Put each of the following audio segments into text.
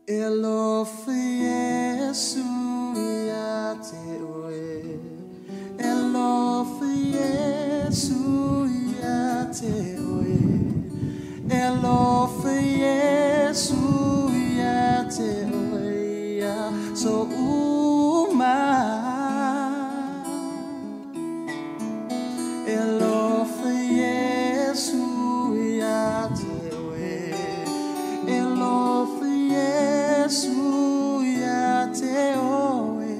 Elofe Yesu ya tewe, Elofe Yesu ya tewe, Elofe Yesu ya tewe ya so uma, Elofe Yesu ya tewe, Elofe Yesu ya tewe,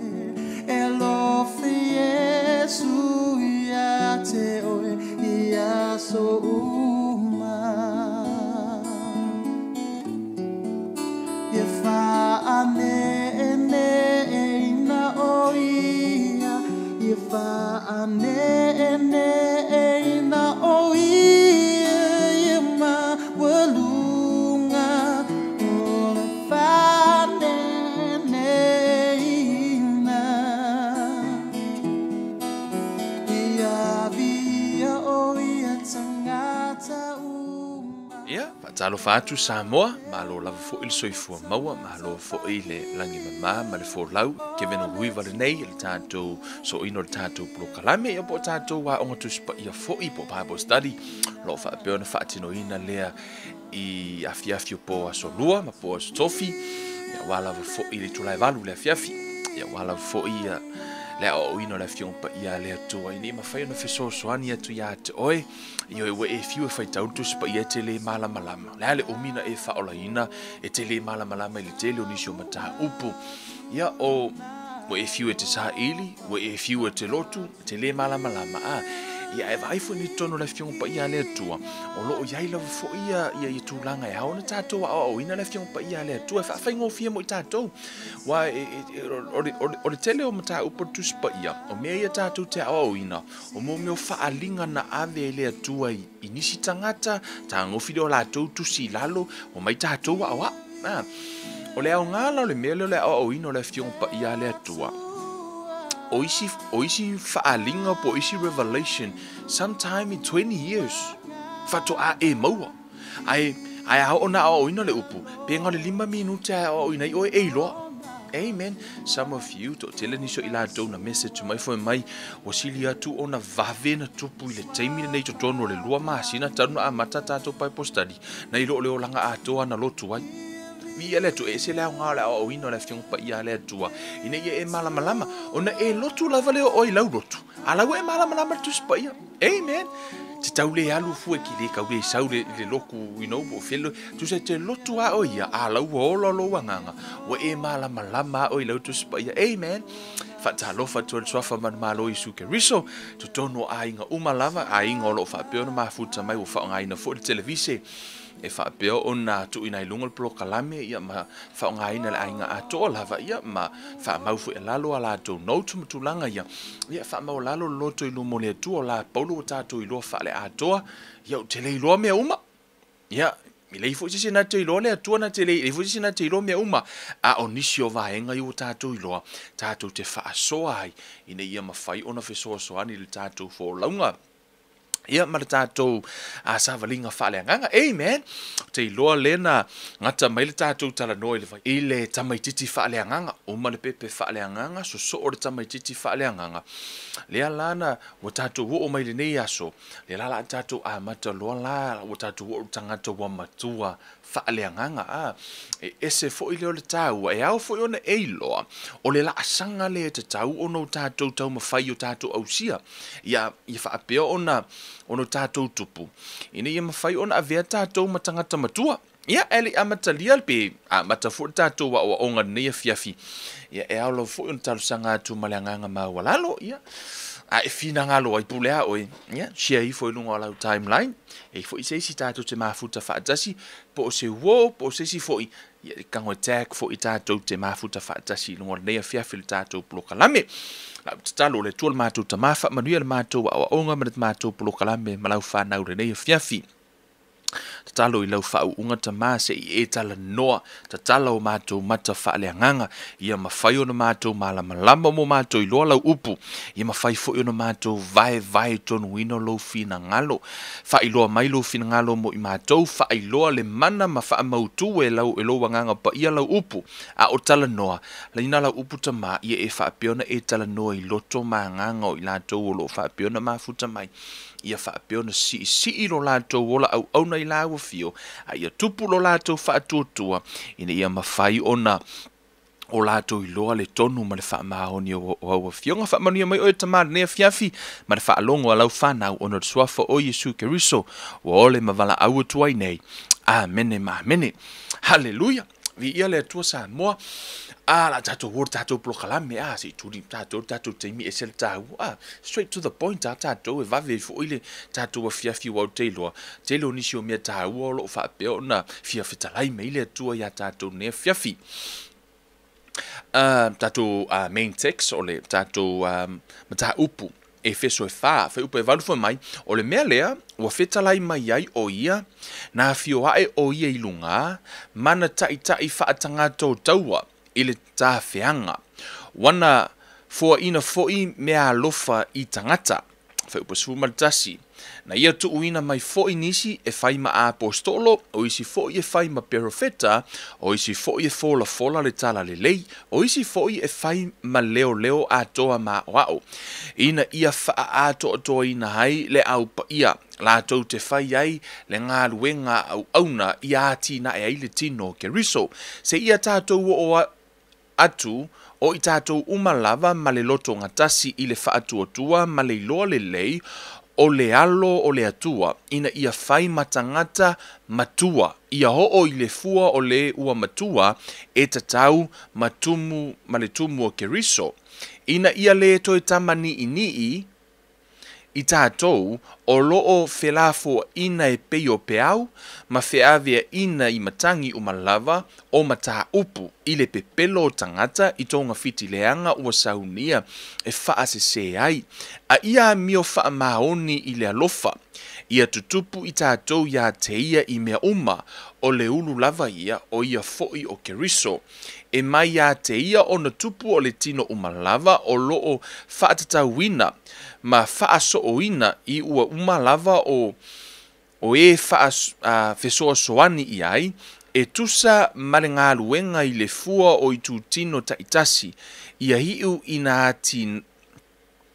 Elofe Yesu ya tewe ya so uma. Yefa ane na oia, Yefa ane na oia, Yema walunga ola na ia via oia tangata uma. Ia, patalo fatu Samoa, malo lava fo il soifua maua, malo fo ile langi mama, ma le fo lau, ke veno hui vale nei, il tato so ino le tato pro kalame, ia po tato wa onga tuspa ia fo i po Bible study, lo fa peona fa atino ina lea i afiafio po aso lua, ma po aso tofi, ia wala fo ile tulai valu le afiafi, ia wala fo ia le o ino le fiong pa ia le tua ini ma fai no feso soani atu ya te oi io e fiu fai tautu pa ia te le mala malama le omina e fa ola ina e te le mala malama le te le onisio mata upu ia o e fiu e te sa ili e fiu e te lotu te le mala malama ia e vai fo ni tono le fiong pa ia le tua o lo ia ila fo ia i tulanga e haona tato o ina le fiong pa ia le tua fa fai ngofia mo tato wa o le tele o mata upo tuspa ia o me ia tato te o ina o mo me fa alinga na ave le tua i nisi tangata ta ngofi do la tu si lalo o mai tato wa o le au ngala le mele le o ina le fiong pa ia le tua o isi faalinga po isi revelation sometime in 20 years fato a e maua ai ona o ina le upu pe ngale 5 minuta o ina o e lo amen some of you to tell ni so ila do na message to my for mai o silia tu ona vavena tupu ile taimi nei to tono le lua masina tanu a matata to Bible study na ilo le olanga a to na lotu ai mi ele tu ese la ngala o ino la fiong pa ia le tua ina e malama ona e lotu la vale o i lotu ala we malama tu spa ia amen te taule alu fu ki le ka we saule le loku bo felo tu se te lotu a o ia ala o lo wanganga o e malama o i lotu spa ia amen fatalo fatu sofa man malo isu ke riso to tono ainga umalava ainga lo fa pe ona mafuta mai o fa ngaina fo televise e fa peo ona tu ina ilunga pro kalame ia ma fa nga ina la inga ato lava ia ma fa mau fu lalo ala to no tu tulanga ia fa mau lalo loto ilu mole tu la paulo tato ilo fa le ato ia tele ilo me uma ia mi le fu sisi na te ilo le tu na tele fu sisi na te ilo me uma a onisio va enga yu tato ilo tato te fa so ai ina ia ma fai ona fe so ani le tato fo launga ia maratato a savalinga faleanganga amen te loa lena ngata mai le tatou talanoa i le tamaititi faleanganga o ma le pepe faleanganga so o le tamaititi faleanganga le alana o tatou o mai le nei aso le la tatou a mata loa la o tatou o tangata wa matua faleanganga ese fo ile o le tau e au fo ona e loa o le la asanga le te tau ono tatou tau mafai o tatou ausia ia fa apea ono tatou tupu ina ia mafai ona avea tatou matangata matua ia ele amatalia pe mata fo tatou wa onga nei fiafi ia e au lo fo ona talu sanga tu malanganga ma walalo ia e fina ngalo ai pulea oi ia share i fo lunga la timeline e fo se si tatou te mafuta fa tasi po se wo po se si fo ia kango tag fo tatou te mafuta fa tasi lunga nei fiafi tatou plokalame la talo le tol matou tamafa manuia le matou a onga ma le matou polo kalame malau fa na ure nei fiafi Talo I lau whau unga ta maa se I tala noa, tala o mātou mata whaale nganga, ia mawhai o na mātou malama mo mātou I loa lau upu, ia mawhai fo o na mātou vai tonu ino lau fina ngalo, wha I loa mai lau fina ngalo mo I mātou, wha I loa le mana ma wha mautu e lo wanganga pa ia lau upu, a o tala noa, la ina lau upu ta maa, ia wha peona tala noa I loto maa nganga o I lātou o lo wha peona maa futa mai, ia whaapeona si lo lātou wola au nei lawa fio, a ia tupu lo lātou whaatuatua, ina ia mawhai ona o lātou I loa le tonu ma le whaamahoni o aua fionga whaamania mai oe tamāra nea fiafi, ma le whaalongo a lau whanau ona suafa o Yesu Keriso, wa ole mavala aua tuai nei, amene ma amene, haleluia, vi ia le atua sa moa, la tatou wor tatou plokalame si tuli tatou teimi e sel tau straight to the point tatou e vave fo ile tatou fiafi wa telo nisi o mea tau o lo fa pe ona fiafi talai me ile tua ya tatou ne fiafi tatou main text o le tatou mata upu e feso e fa upu e valu fo mai o le mea lea ua fetalai mai ai o ia na fio ae o ia ilunga mana tai whaatanga tau taua ile tāwheanga. Wana fua ina foi mea lofa I tangata. Whai upasu maritasi. Na ia tu uina mai foi nisi e whai ma apostolo, o isi foi e whai ma perofeta, o isi foi e fola le tala le lei, o isi foi e whai ma leo atoa ma wao. Ina ia wha atoa ina hai le au pa ia. La tau te whai ai le ngā ruenga au auna ia tina e aile tino ke riso. Se ia tātou o atu o I tātou umalava ma le loto ngatasi I le whaatuatua ma le iloa le lei o le alo o le atua ina ia whai matangata matua. Ia ho I le fua o le ua matua e tatau matumu ma le tumu o keriso. Ina ia le toi tamani inii I tātou o loo whelafo ina e peo peau, ma whiawea ina I matangi umalava o mata upu I le pepelo o tangata I tonga fiti leanga ua saunia e whaasese ai. A ia mio whaamaoni I le alofa, ia tutupu I tātou ia teia I mea uma o le ulu lava ia o ia foi o keriso. E mai ia teia o na tupu o le tino umalava o loo whaatatawina, ma whaasooina I ua umalava o e whesoa soani I ai, e tusa mare ngā luenga I le fua o I tūtino taitasi, ia hiu ina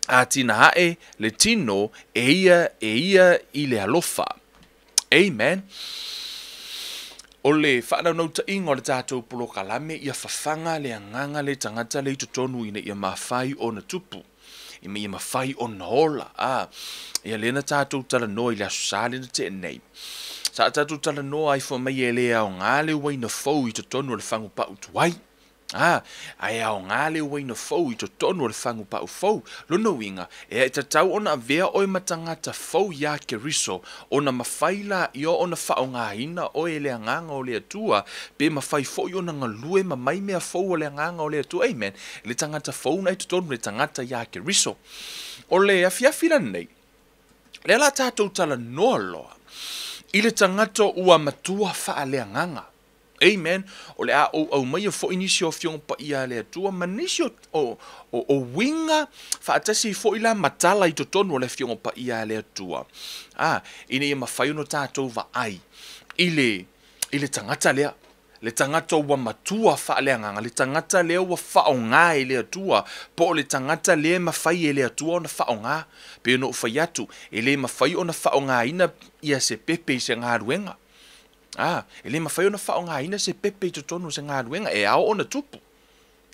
atina hae le tino e ia I le alofa. Amen. O le whanau ta ingo le tātou polo kalame ia whawhanga le anganga le tangata le tutonu ina ia mawhai o na tupu. Ia mawhai o na hola. Ia lena tātou tala noa I le asusale na te nei. Sa tātou tala noa ai wha mai e le au ngāle wai na fau I tutonu le whangu pa utuai. Ai au ngale wai na fau I tonu le whangu pa u fau. Luna winga, e tatau ona vea oi matangata fau ya keriso, ona mawhaila I o ona whao ngā hina o e le anganga o le atua, pe mawhai fau I ona ngalue ma mai mea fau o le anganga o le atua, amen. Le tangata fau na I tonu le tangata ya keriso. O le afiafira nei, le la tātou tala noa loa, I le tangata ua matua wha le anganga. Amen. O le au mai fo inisi o fiong pa ia le atua manisi o winga whaatasi fo ila matala I totonu o le fiong pa ia le atua. Ine ia mawhai no tātou wa ai. Ile tangata lea. Le tangata ua matua wha le anganga. Le tangata lea ua whao ngā le atua. Po le tangata lea mawhai le atua o na whao ngā. Pe no whai atu. Le mawhai o na whao ngā ina ia se pepe I se ngā ruenga. Ele mawhai ona whao ngā ina se pepe I totonu se ngā ruenga e ao ona tupu.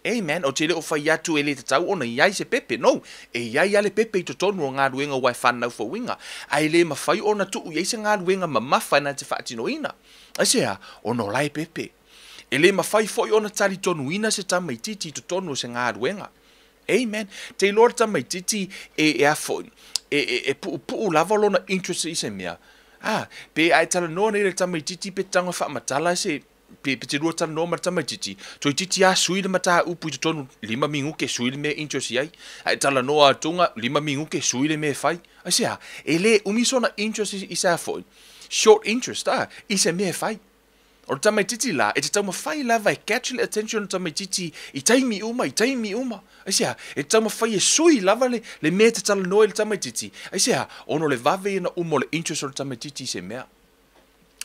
Amen. O te leo whai atu ele te tau ona iai se pepe. No, e iai ale pepe I totonu o ngā ruenga wai whanau whawinga. A ele mawhai ona tuu iai se ngā ruenga ma mawhai na te whaatino ina. Asea, ono lai pepe. Ele mawhai fhoi ona tari tonu ina se tamaititi I totonu se ngā ruenga. Amen. Te lor tamaititi e afoi. E pu lava lona interest I se mea. Pe ai tala noa nei le tamaititi pe tanga whaamatala se pe te rua tala noa ma tamaititi. Toi titi a suile mata upu I tonu 5 mingu ke suile me interest ai. Ai tala noa atunga 5 mingu ke suile me fai. Asea, ele umisona interest I sa foi. short interest, I se mea fai. O tamai titi la, e te tau mawhai la vai catch le attention tamai titi, I taimi uma. Aisea, e tau mawhai e sui lava le mea te tala noe le tamai titi. Aisea, ono le vave ina uma le interest o le tamai titi se mea.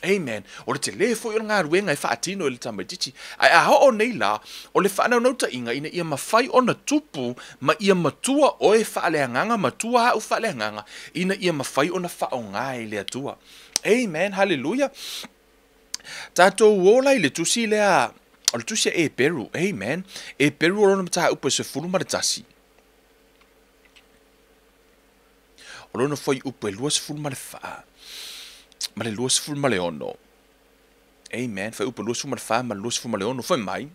Amen. O le te le fo i ngā ruenga e whaatino e le tamai titi. Ai a ho o nei la, o le whaanau nauta inga ina ia mawhai o na tupu, ma ia matua o e whaaleanganga, matua au whaaleanganga, ina ia mawhai o na whao ngai le atua. Amen. Hallelujah. Tātou wolai le tusi lea, o le tusi e peru, amen. E peru o lona mataha upa se furu maratasi. O lona foi upa e lua se furu marafaa. Ma le lua se furu maleono. Amen. Fai upa lua se furu marafaa, ma lua se furu maleono, foi mai.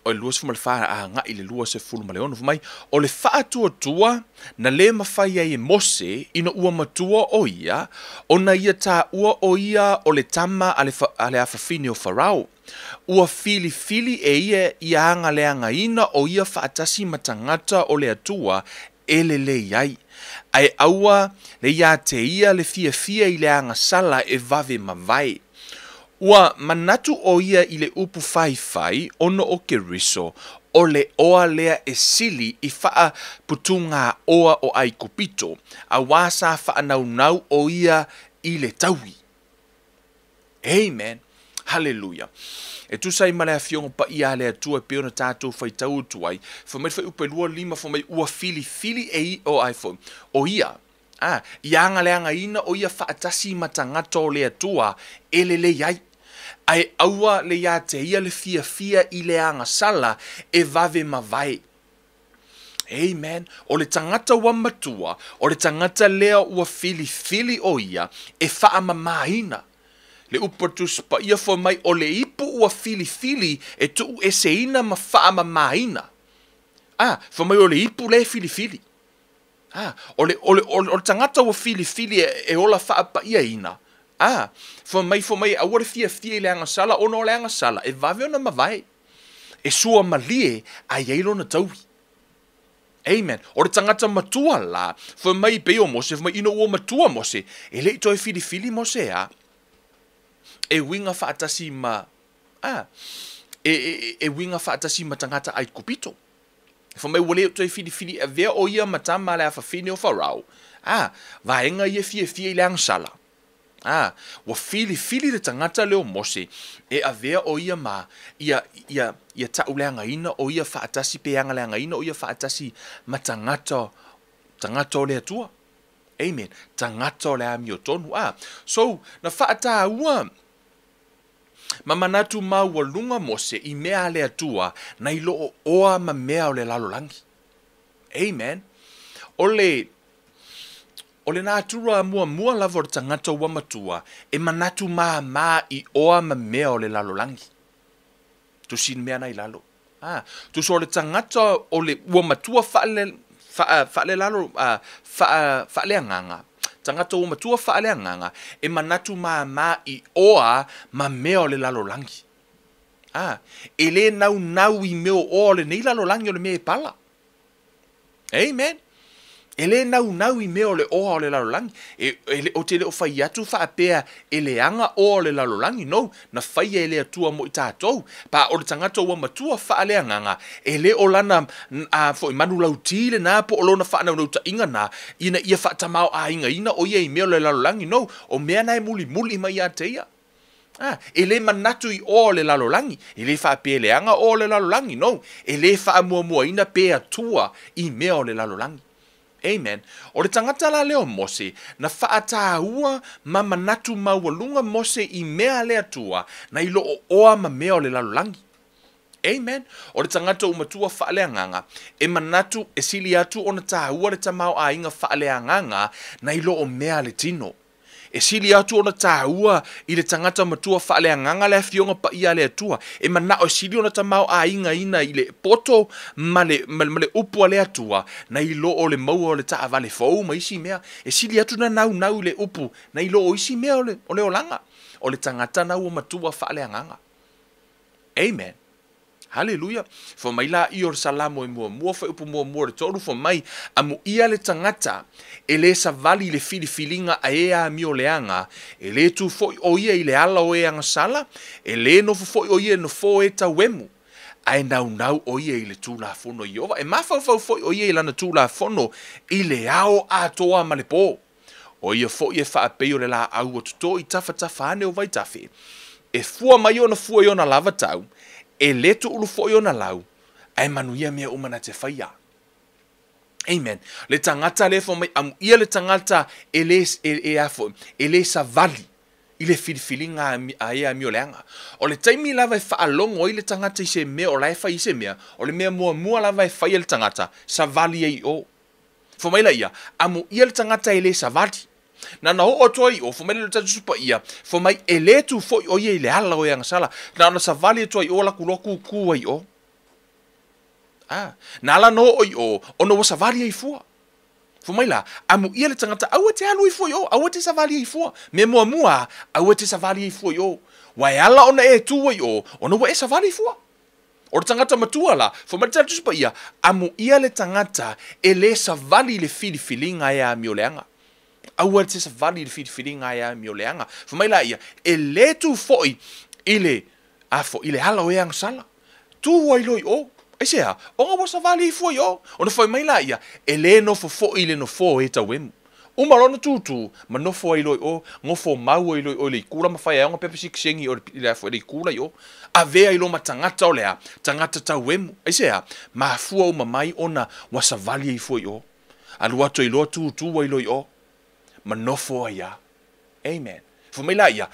O le lua se furu marafaa a ngai le lua se furu maleono, foi mai. O le faa tua na le mawhai ai e mose, ina ua matua o ia, o na ia tā ua o ia o le tama ale awhawhine o Farao. Ua fili e ia anga le anga ina o ia whaatasi matangata o le atua e le iai. Ai aua le ia te ia le fia I le anga sala e vave mawai. Ua manatu o ia I le upu fai ono o ke riso, o le oa lea e sili I faa putunga oa o ai kupito, a wasa faa nau o ia I le taui. Amen. Hallelujah. E tu sai malea fionga pa ia lea tua peo na tātou fai tau tuai, whamai fai upe lua lima whamai ua fili e o iPhone. O ia, ianga leanga ina o ia whaatasi matangata o lea tua, ele le iai. Ai aua le ia te ia le fia I le anga sala e vave mawai. Amen. O le tangata wa matua, o le tangata lea ua fili o ia, e wha mamaina. Le upatus pa ia fo mai o le ipu ua fili e tu e seina ma wha mamaina. Fo mai o le ipu le fili. O le tangata ua fili e ola wha pa ia ina. Fo mai a ua fia le anga sala, ono le anga sala, e vave ona mawai. E sua malie a yeilo na taui. Amen. O le tangata matua la, fo mai pe o mose, fo mai ino ua matua mose, e le ito e fili mose e winga whaatasi ma, e winga whaatasi ma tangata ai kupito. Fo mai wale ito e fili e vea o ia matama le awhawhine o Farao. Vaenga ia fia le angsala. Wa fili le tangata leo mose, e a vea o ia ma, ia tau le angaina, o ia whaatasi pe anga le angaina, o ia whaatasi ma tangata o le atua. Amen. Tangata o le ami o tonu. So, na whaata ua, ma manatu mau lunga mose I mea le atua na ilo oa ma mea o le lalolangi. Amen. Ole nā tura mua lava o tangata ua matua e manatu ma I oa ma mea o le lalolangi. Tu sin mea nai lalo. Tu so le tangata o le ua matua whaale lalo, whaale anganga. Tangata ua matua whaale anganga e manatu ma I oa ma mea o le lalolangi. E le nau I meo o le nei lalolangi o le mea pala. Amen. E le nau I mea o le oa o le lalolangi. O te le o whai atu whaapea e le anga o le lalolangi. No, na whai e le atua mo I tātou. Pa o le tangata ua matua whaale anganga. E le o lana fo I manu lau tile nā po o lona whaanau nau ta inga nā. Ina ia whaatamau a inga ina o ia I mea o le lalolangi. No, o mea nai muli mai a te ia. E le manatu I o le lalolangi. E le whaapea le anga o le lalolangi. No, e le whaamua ina pe atua I mea o le lalolangi. Amen. O le tangata la leo mose, na whaata ua ma manatu maualunga mose I mea le atua, na ilo o oa ma mea o le lalolangi. Amen. O le tangata umatua whaale anganga, e manatu e sili atu o na tā ua le tamau a inga whaale anganga, na ilo o mea le tino. E sili atu o na tā ua I le tangata matua whaale anganga le fionga pa ia le atua. E mana o sili o na tamau a inga ina I le poto ma le upua le atua. Na ilo o le maua o le taa vale fau ma isi mea. E sili atu na nau le upu. Na ilo o isi mea o le olanga. O le tangata nau o matua whaale anganga. Amen. Haleluia. Fo mai la i or salamo e mua fa upu mua le tolu fo mai amu ia le tangata e le savali le filifilinga a ea mi o leanga e le tu fo o ia i le ala o anga sala e le no fo o ia no fo e ta wemu ai nau o ia i le tula fono i ova e mafau fo o ia i lana tula fono i le ao atoa ma le po o ia fo ia fa pe o le la au o to i tafa ane o vai tafe e fua mai ona fua i ona lava tau e letu ulu foi ona lau, ai manuia mea umana te whaia. Amen. Le tangata le fo mai, ia le tangata e le savali, i le filifilinga a ea mi o leanga. O le taimi lava e whaalongo i le tangata i se mea, o lai whai i se mea, o le mea mua lava e whai le tangata, savali e i o. Fo mai la ia, ia le tangata e le savali. Na ho o toi o fo mai le tatu supa ia fo mai e le tu fo o ia i le ala o yang sala na ona savali toi o la kuloku ku ai o na la no o ono wa savali ai fua fo mai la ia le tangata au te alu i fo yo au te savali ai fua me mua au te savali ai fo yo wa ala ona e tu o ono wa e savali ai fua o le tangata matua la fo mai le tatu supa ia ia le tangata e le savali le filifilinga e a mioleanga aua te savali le filifilinga ia mi o leanga. Fo mai la ia, e le tu foi i le hala o eang sala. Tu wai loi o. E sea, o nga wa savali i foi o. O na foi mai la ia, e le no fo foi le no fo e ta wemu. Uma lona tutu, ma no fo ai loi o, ngofo mau ai loi o le kula ma fai aonga pepe siksengi o le fo le kula yo. A vea i lo ma tangata o lea, tangata ta wemu. E sea, ma fua o mamai ona wa savali i foi o. Alu ato i lo tutu wai loi o. Manofo ia. Amen. Fo mai la ia,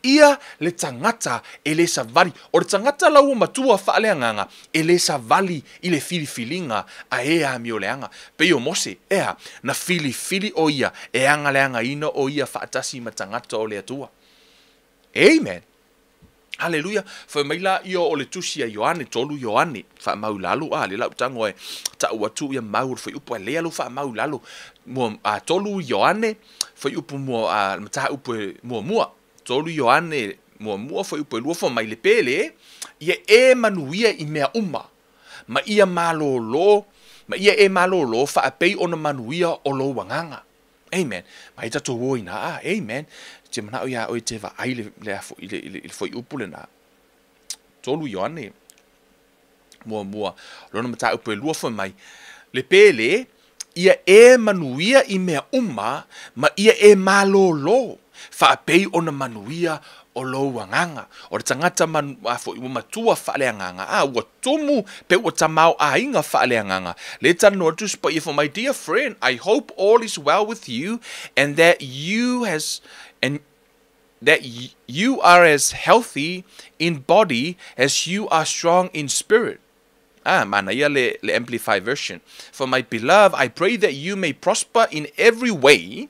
ia le tangata e le savali. O le tangata lau matua whaaleanganga e le savali i le filifilinga a ea mi o leanga. Pe o mose, ea, na filifili o ia e anga leanga ina o ia whaatasi ma tangata o le atua. Amen. Haleluia. Fo mai la io o le tusia Ioane, tolu Ioane, fa mau lalu, le lau tango e ta watu ia mau, fo upo le alu fa mau lalu. Mo tolu Ioane, fo upo mo mata upo mua. Tolu Ioane mua fo upo lua fo mai le pele, ia e manuia i mea uma. Ma ia malolo fa apei ona manuia o lo wanganga. Amen. Ma ita to wo ina, amen. Te mana o ia o te va ai le afo le foi upule na tolu Ioane mua lona mata upo lua fo mai le pele ia e manuia i mea uma ma ia e malolo fa pei ona manuia o lo wanganga o le tangata afo i matua fa le nganga ua tumu pe o tamau a inga fa le nganga le tano tu spa if my dear friend I hope all is well with you and that you are as healthy in body as you are strong in spirit. Mana ia le Amplify version. For my beloved, I pray that you may prosper in every way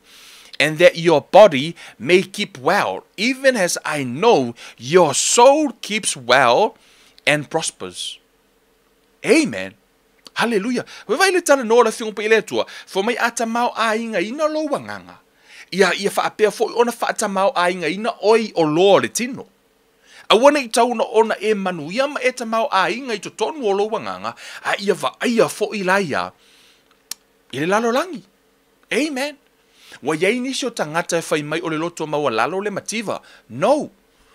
and that your body may keep well, even as I know your soul keeps well and prospers. Amen. Hallelujah. We vai le tala no la fiong pe le tua. For my atamau a inga ina lo wanganga. Ia fa apea fo ona fa atamau a inga ina oi o lo le tino. A wana I tau na ona e manuia ma e tamau a inga I to tonu o lo wanganga. A ia va aia fo I laia. I le lalo langi. Amen. Wa iei nisi o tangata e fai mai o le loto maua lalo le mativa. No.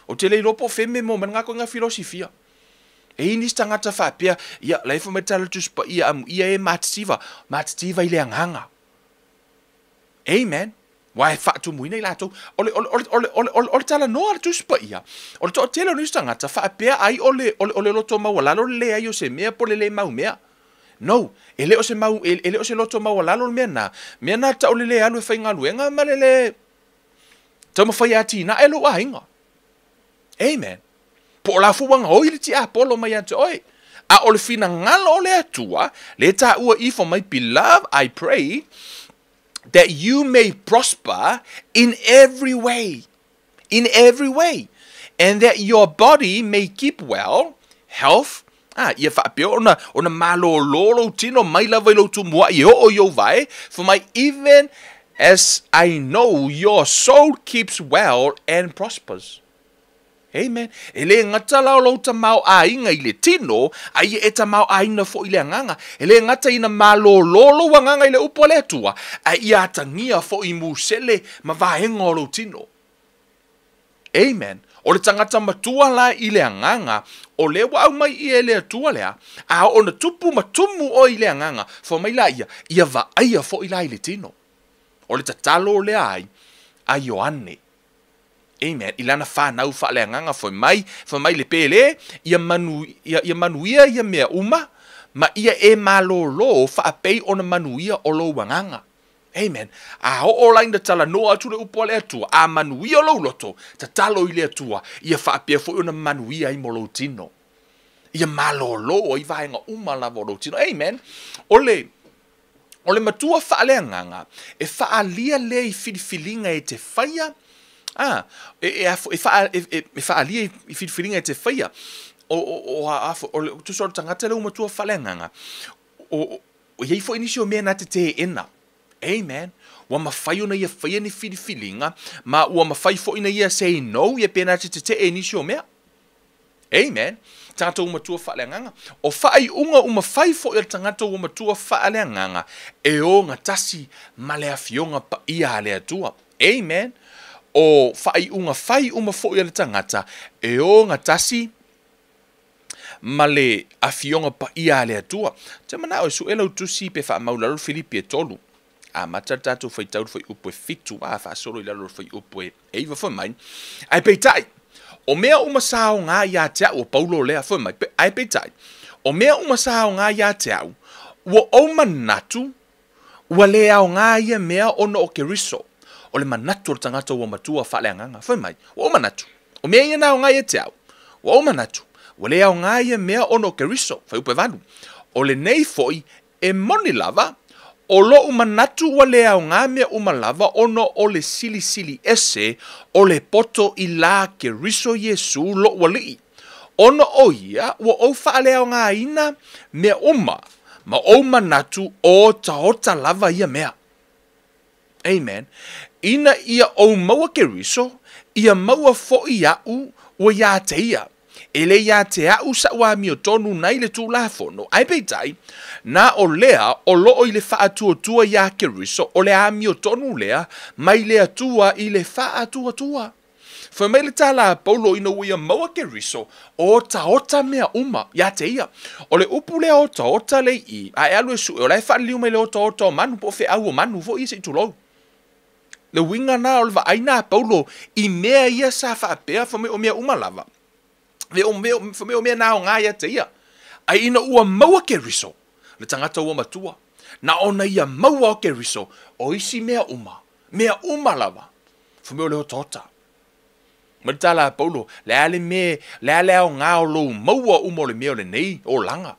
O te lei lopo feme mo man ngako nga filosofia. E nisi tangata fa apea. Ia laifa mai tala tuspa ia ia e matitiva. Matitiva I le anganga. Amen. Wai fa tu muina I lato. Ole tala no ala tuspa ia. Ole to tela nisi tangata fa apea ai ole loto maua lalo le ai o se mea po le mau mea. No, ele o se loto mau lalo mena ta o le alu e fai ngaluenga ma le tama fai ati na elo a inga. Amen. Po la fuanga o ili ti apolo mai ate oi. A o le fina ngalo le atua, le ta ua I for my beloved, I pray that you may prosper in every way, and that your body may keep well, health, ia whaapea ona malo lolo tino mai lava I lo tu mua I o yo vai, for my even as I know your soul keeps well and prospers. Amen. Ele ngata lao lo ta mau a inga ile tino, ai e ta mau a ina fo ile nganga. Ele ngata ina malo lolo wa nganga ile upole tua, ai a tangia fo I musele ma vahengo lo tino. Amen. O le tangata matua la ile nganga, o le wa mai I ele atua lea, a o na tupu matumu o ile nganga, fo mai la ia va aia fo ila ile tino. O le tatalo le ai Ioane. Amen. Ilana whanau whaaleanganga foi mai le pele, ia manuia ia mea uma, ma ia e malolo whaapei ona manuia o lo wanganga. Amen. A o lain da tala noa atu le upo le atua, a manuia lo loto, ta talo I le atua, ia whaapea foi ona manuia I molo tino. Ia malolo I vaenga uma la volo tino. Amen. Ole matua whaaleanganga, e whaalia le I filifilinga e te whaia, whaalia I whiwhiringa e te whaia. O tu sora tangata leo matua whalenganga. O iei fo inisio mea na te ena. Amen. Wa mawhai ona ia whaia ni whiwhiringa, ma ua mawhai fo ina ia say no, ia pena te inisio mea. Amen. Tangata matua whalenganga. O whai unga mawhai fo ia tangata matua whalenganga, e o ngatasi malea fionga pa ia lea tua. Amen. O whai uma fo ia le tangata, e o ngatasi male afionga pa ia le atua. Te mana o su ela utusi pe wha maularo Filipi e tolu. A matatato fai tau fai upo e fitu, a wha solo I lalo fai upo e eiva fai mai. Ai peitai, o mea sao ngā ia te au, o Paulo lea fai mai, ai peitai, o mea sao ngā ia te au, ua o manatu, ua lea o ngā ia mea ono o keriso. O le manatu o tangata ua matua whaaleanganga. Whai mai, o manatu. O mea ia nao ngai e te au. O manatu. O le au ngai e mea ono keriso. Whai upe vanu. O le nei foi e moni lava. O lo manatu ua le au ngai mea umalava ono o le sili ese. O le poto I la keriso Yesu lo wali. Ono o ia ua o whaaleau ngai ina mea uma. Ma o manatu o taota lava ia mea. Amen. Ina ia o maua keriso, ia maua fo ia u o ia te ia. Ele ia te au sa ua mi o tonu nai le tu la fono. Ai peitai, na o lea o loo I le faa tua ia keriso, o le a mi o tonu lea, mai lea tua I le faa tua. Fa mai le tala Paulo ina uia maua keriso, o taota mea uma, ia te ia. O le upu lea o taota le I, a alu e su, o lai faa liu mai le o taota o manu, po fe au o manu, fo I se itulou. Le winga na o le aina Paulo I mea ia sa whaapea fa me o mea umalava. Fa me o mea nao ngā ia te ia. Ai ina ua maua keriso. Le tangata ua matua. Na ona ia maua o keriso. O isi mea umalava. Fa me o leo tota. Maritala Paulo. Le ale ao ngā o lo maua umo le mea o le nei o langa.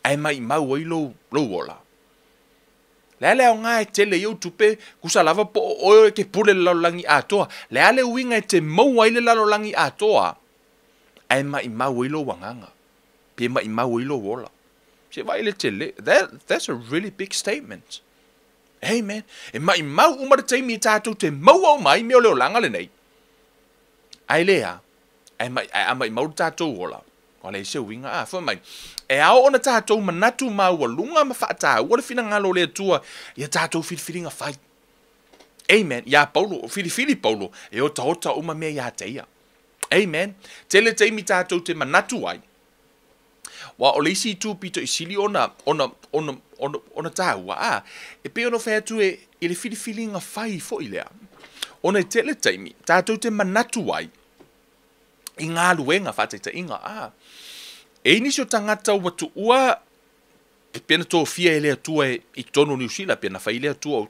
Ai mai maua I lo ola. Le au ngā e tele iau tupe, kusa lava po o ke pule le lalolangi atoa. Le ale uinga e te maua I le lalolangi atoa. Ai mai mau ilo wanganga. Pie mai mau ilo wola. Se vai le tele. That's a really big statement. Amen. E mai mau umar taimi tātou te maua o mai meo leo langa le nei. Ai lea. Ai mai mau tātou wola. O le se uinga fa mai. E ao ona tātou manatu mau lunga ma whaata. Ua le fina ngalo le tua. Ia tātou whiriwhiringa whai. Amen. Ia Paulo, whiriwhiri Paulo. E o taota uma mea ia teia. Amen. Tele teimi tātou te manatu ai. Wa o le isi tu pito isili ona tāua. E pe ono whētu e le whiriwhiringa whai fo ilea. Ona tele teimi tātou te manatu ai. I ngā luenga whāteita inga. E nisi o tangata watu ua pena tō fia e lea tua I tono New Zealand, pena whai lea tua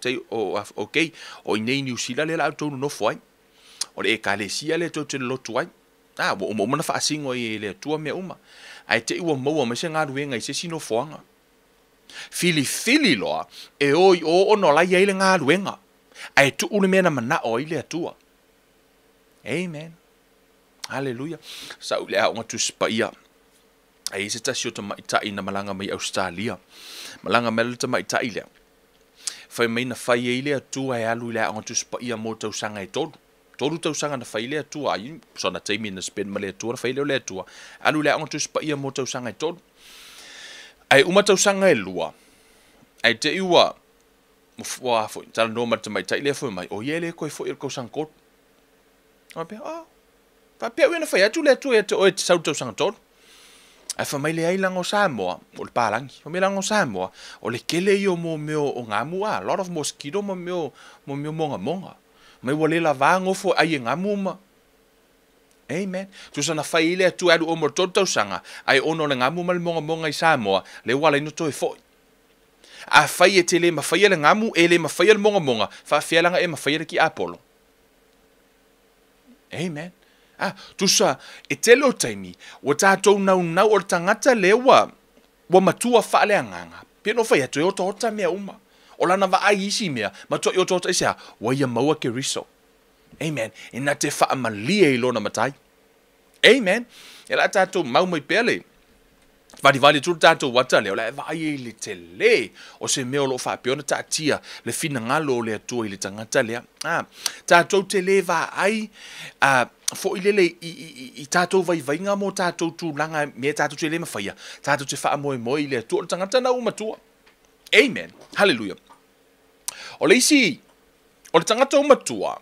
o i nei New Zealand le lau tono nofo ai. O le e ka le sia le tō te lotu ai. O mana whaasingo I lea tua mea uma. Ai te iwa maua mai se ngā luenga I se sino foanga. Fili loa e o ono lai ai le ngā luenga. Ai tu ule mea na mana o I lea tua. Amen. Hallelujah. Sau lea o ngatu spaia. Ai se tasi o tamaitai na malanga mai Australia. Malanga mele tamaitai lea. Whai mai na whai e lea tua e alu lea o ngatu spaia mo tau sanga e tolu. tolu tausanga na fai le atua ai so na taimi na spend ma le atua na fai le atua alu le anga tu spa ia mo tausanga tolu ai uma tausanga e lua ai te iwa wa fo tala no ma mai tai le fo mai o yele ko fo ko sankot o pe pa pe wena fai atu le atua e te o te sau tausanga tolu ai fa mai le ai lango Samoa o le palangi o me lango Samoa o le kele io mo meo o ngamu a lot of mosquito mo meo monga mai wale la vango fo ai ngamu ma amen tu sana fai le tu adu o mo toto sanga ai ono le ngamu mal monga i Samoa le wala no to fo a fai e tele ma fai le ngamu e le ma fai le monga fa fialanga e ma fai ki Apollo amen tu sa e tele o taimi o tatou nau o tangata lewa wa matua fa le nganga pe no fai atu o tota mea uma o lana va ai isi mea matua o tota isa wa ia maua ke riso amen ina te fa amalia i lona matai amen ela tatou mau mai pele vali tu tatou wata le ola va ai le tele o se mea lo fa pe ona tatia le fina ngalo le atu i le tangata le tatou tele va ai fo ilele i tatou vai nga mo tatou tu langa me tatou tele mafaya tatou te fa mo ile tu tangata na uma tu amen hallelujah o le isi o le tangata uma tua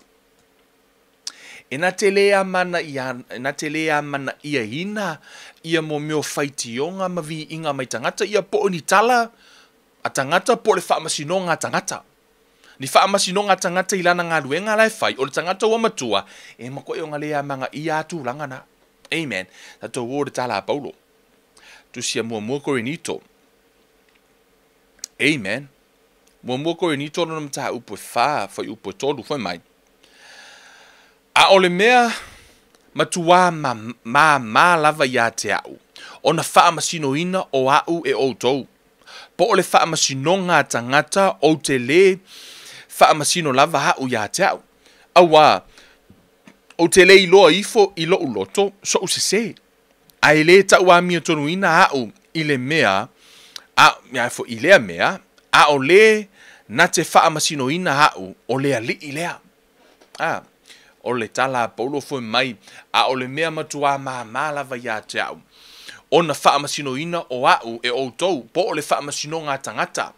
ina telea mana ia hina ia mo meo faitionga mavi inga mai tangata ia po ni tala a tangata po le fa masinonga tangata ni fa masinonga tangata ilana nga luenga lai fai o le tangata wa matua e mako e ngale ya manga ia tu langana amen tato wo de tala Paulo tu sia mo Korinito amen mo Korinito no mta upo fa foi upo tolu foi mai a ole mea matua ma lava ya te au ona fa masinoina o au e o tou po ole fa masinonga tangata o te le fa masino lava ha u ya te au awa o te le ilo ifo ilo uloto so se ai le ta wa mi tonuina ha u ile mea ya fo ile mea o le na te fa masinoina ha u o le ali ile o le tala Paulo foi mai o le mea matua ma lava ya te au ona fa masinoina o au e o tou po o le fa masinonga tangata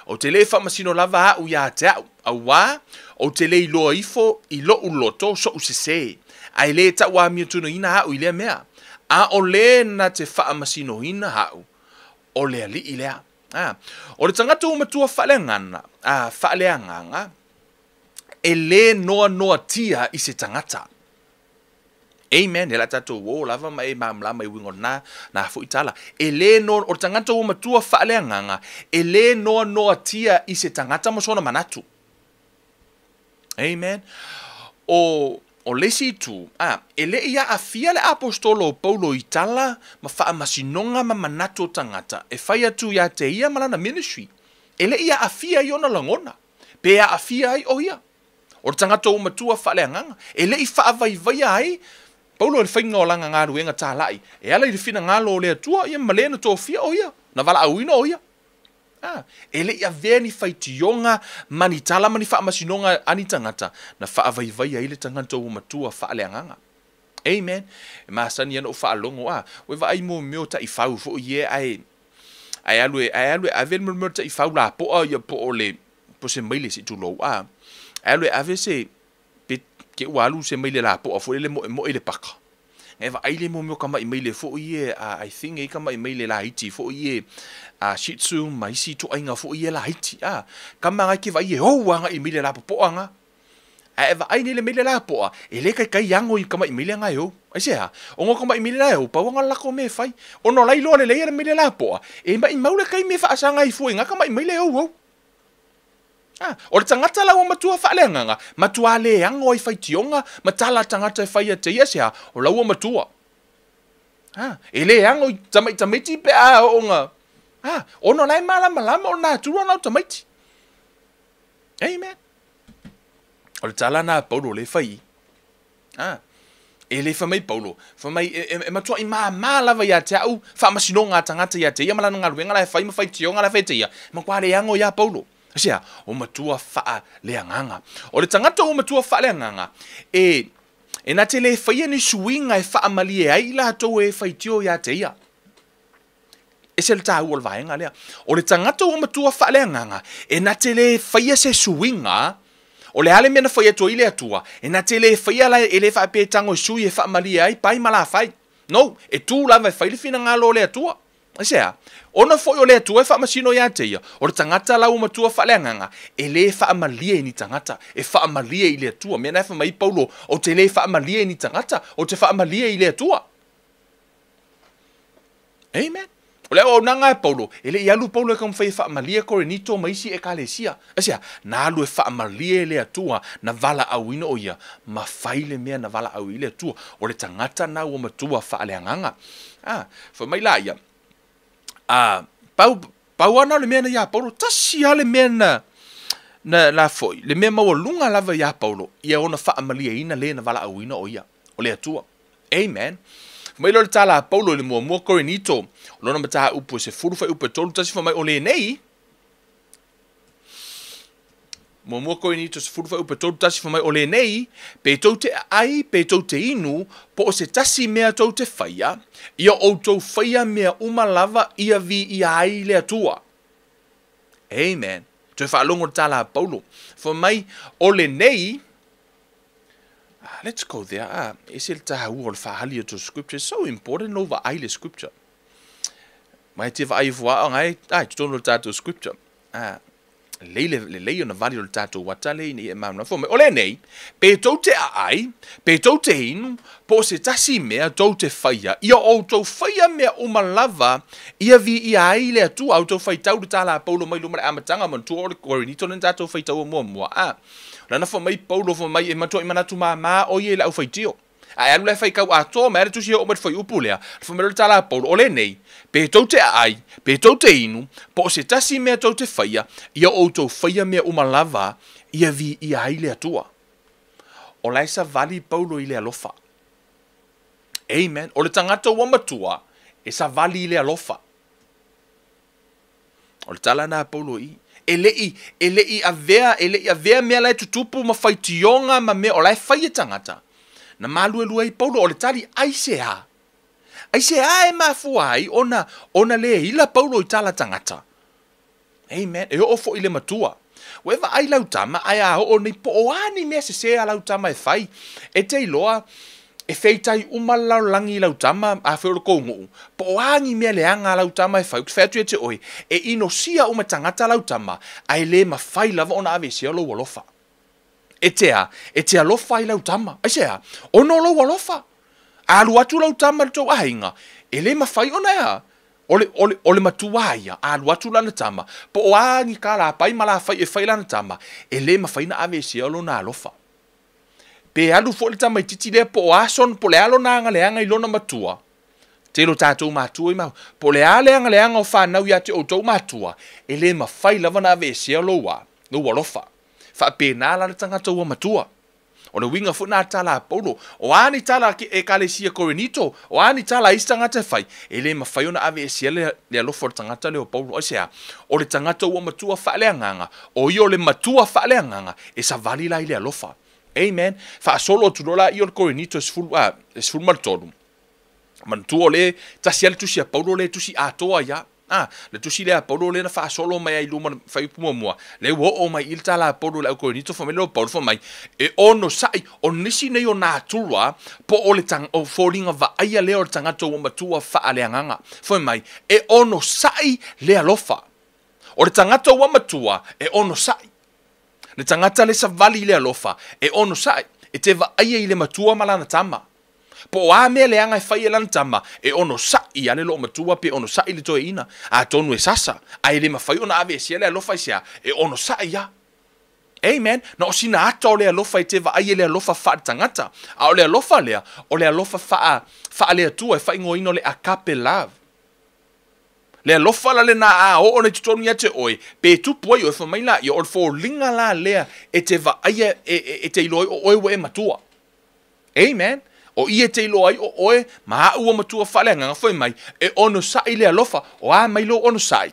o te le fa masino lava au ya te au awa o te le ilo ifo ilo uloto so se ai le ta wa mi tunu ina au ile mea o le na te fa masino ina au o le ali ile o le tangata o matua fa le ngana fa le nganga e le noa tia i se tangata amen ela tatou wo lava mai mamla mai wingo na fu itala e le no o tangata o matua fa le nganga e le noa tia i se tangata mo sona manatu amen o lesi tu e le ia afia le apostolo Paulo itala ma fa masinonga ma manatu tangata e fai atu ya te ia malana ministry e le ia afia iona langona pe afia ai o ia o tangata o matua fa le nganga e le i fa vai ai Paulo le fainga o langa ngā ruenga tā lai. E ala i le fina ngalo o le atua, ia malena tō fia o ia. Na wala auina o ia. E le ia veni faitionga mani tala mani wha masinonga ani tangata. Na wha vai ai le tangata o matua wha le anganga. Amen. E maasani ana o wha alongo we wa ai mo meo ta i whau fo ie ai alue ave mo ta i whau la po a ia po o le po se maile si tu lo alue ave se ke walu se mai le la po fo le mo ile paka e va ile mo kama i mai le fo ie I think e kama i mai le la iti fo ie shih tzu mai si to ainga fo ie la iti kama nga ke va ie ho nga i mai le la po anga e va ai le mai le la po e le kai yango i kama i mai le nga yo ai se o ngo kama i mai le la yo pa nga la ko me fai o no lai lo le le mai le la po e mai maule kai me fa sanga i fo nga kama i mai le ho o le tangata la o matua whaalenganga, matua le ango i whaitionga, matala tangata i whaia te iasea, o lau o matua. E le ango i tamaiti pe o nga. Ono nai malama o nā tura nau tamaiti. Amen. O le tala nā Paulo le whai. E le whamai Paulo. Whamai e matua i lava ia te au, whamasinonga tangata ia te ia malana ngā ruenga la e whai ma whaitionga la whai te ia. Ma kwa le ango ia Paulo. Sia, o matua faa leanganga. O le tangata o matua faa leanganga, e na te le whaia ni suinga e faa mali e ai la tau e whaitio ia te ia. E se le tā ua le vaenga lea. O le tangata o matua faa leanganga, e na te le whaia se suinga, o le ale mena whaia to ile atua, e na te le whaia la e le wha pe tango sui e wha mali e ai, pai mala whai. No, e tū lava e whaile fina ngā lo le atua. Asea, ona foi o le atua e wha masino ia te ia, o le tangata lau matua wha leanganga, e le wha amalie ni tangata, e wha amalie i le atua, mena e wha mai Paulo, o te le wha amalie ni tangata, o te wha amalie i le atua. Amen. O le o nanga e Paulo, e le ialu Paulo e kam whai wha amalie Korinito maisi e kalesia. Asea, na alu e wha amalie le atua, na vala au ino o ia, ma whaile mea na vala au i le atua, o le tangata na ua matua wha leanganga. Wha mai la ia, pau ana le mea na ia Paulo, tasi ha le mea na la foi, le mea maua lunga lava ia Paulo, ia ona wha amalia ina le na vala au ina o ia, o le atua. Amen. Mai lo le tala Paulo le mua Korinito, lona mataha upu se furu fai upu tolu tasi mai o le nei, mua Korinito se furu fai upu tolu tasi mai o le nei, pe tau te ai, pe tau te inu, po o se tasi mea tau te whaia, ia o tau whaia mea umalava ia vi ia ai le atua. Amen. Tui whaalongo le tala Paulo. Mai o le nei, let's go there. Is el taha ua le whahali to scripture. So important over aile scripture. Mai te vai fua ngai, tutono le tato scripture. Le na vali o le tato watale ni e mamna. O le nei, pe tau te ai, pe tau te inu, po se tasi mea tau te whaia. Ia o tau whaia mea umalava, ia vi ia ai le atu au tau whaitau le tala Paulo mai lumare amatanga man tua o le Korinito nen tato whaitau mua. Lana fa mai Paulo fa mai e mato i manatu ma o ye la au faitio. Ai alu le fai kau ato ma tu si o met fai upulea. Fa me le tala Paulo ole nei. Pe tau te ai, pe tau te inu, po se tasi mea tau te faia, ia o tau faia mea umalava, ia vi ia ai le atua. O laisa vali Paulo i le alofa. Amen. O le tangata ua matua, e sa vali i le alofa. O le tala na Paulo i. Ele i avea mea lai tutupu ma whaitionga ma mea o lai whai tangata. Na malu lua i Paulo o le tali aisea. Aisea e mafua ai ona le ila Paulo i tala tangata. Amen. E o fo i le matua. Weva ai lau tama ai a o ni po oani mea se sea lau tama e whai. E te iloa e feitai umalau langi lau tama a whioro koungu. Po oani mea leanga lau tama e whai. Whaiatu e te oi. E ino sia uma tangata lau tama ai le ma whai lava ona ave sea lo walofa. E te alofa i lau tama. Aisea, ono lo walofa. Alu atu lau tama le tau ahinga. E le ma whai ona ea. Ole matua ia, alu atu lana tama. Po oani ka la pai mala whai e whai lana tama. E le ma whai na ave sea lo na alofa. Pe alu fo le tama i titi le po ason po le alo na anga leanga i lona matua. Te lo tātou matua i mau. Po le a leanga leanga o whanau ia te o tau matua. E le ma whai lava na ave sea lo wa. Lo walofa. Wha pēnā la tangata ua matua. O le winga funa tala Paulo. O ani tala e kalesia Korinito. O ani tala isi tangata whai. E le mawhai ona ave e sia le alofa o tangata leo Paulo. O sea, o le tangata ua matua whaaleanganga. O i o le matua whaaleanganga. E sa vali la i le alofa. Amen. Wha solo o turola i o le Korinito esfulu maltonu. Mantua o le tasiale tusi a Paulo le tusi atoa ia. Le tusi le a Paulo le na wha solo mai ai luma whai pumua. Le o mai il tala a Paulo le au Korinito fa mele o Paulo fa mai. E ono sai, o nisi nei o nā turua, po o le tang o fōringa va aia leo le tangata o matua wha aleanganga. Fa mai, e ono sai le alofa. O le tangata o matua, e ono sai. Le tangata le sa vali le alofa, e ono sai. E te va aia i le matua malana tama. Po a mea leanga e whai e lana tama, e ono sai ale lo matua pe ono sai le toe ina, a tonu e sasa, a ele ma whai ona ave e sia le alofa i sea, e ono sai ia. Amen. Na o sina ata o le alofa i te va ai le alofa wha tangata, a o le alofa lea, o le alofa wha le atua e whai ngoino le akape love. Le alofa la le na a o ne tutonu ia te oi, pe tupu ai o e whamaila i o le fo linga la lea e te va ai e te iloi o oe e matua. Amen. O ia te ilo ai o oe, maa ua matua whaleanga ngā whai mai, e ono sai le alofa, o a mai lo ono sai.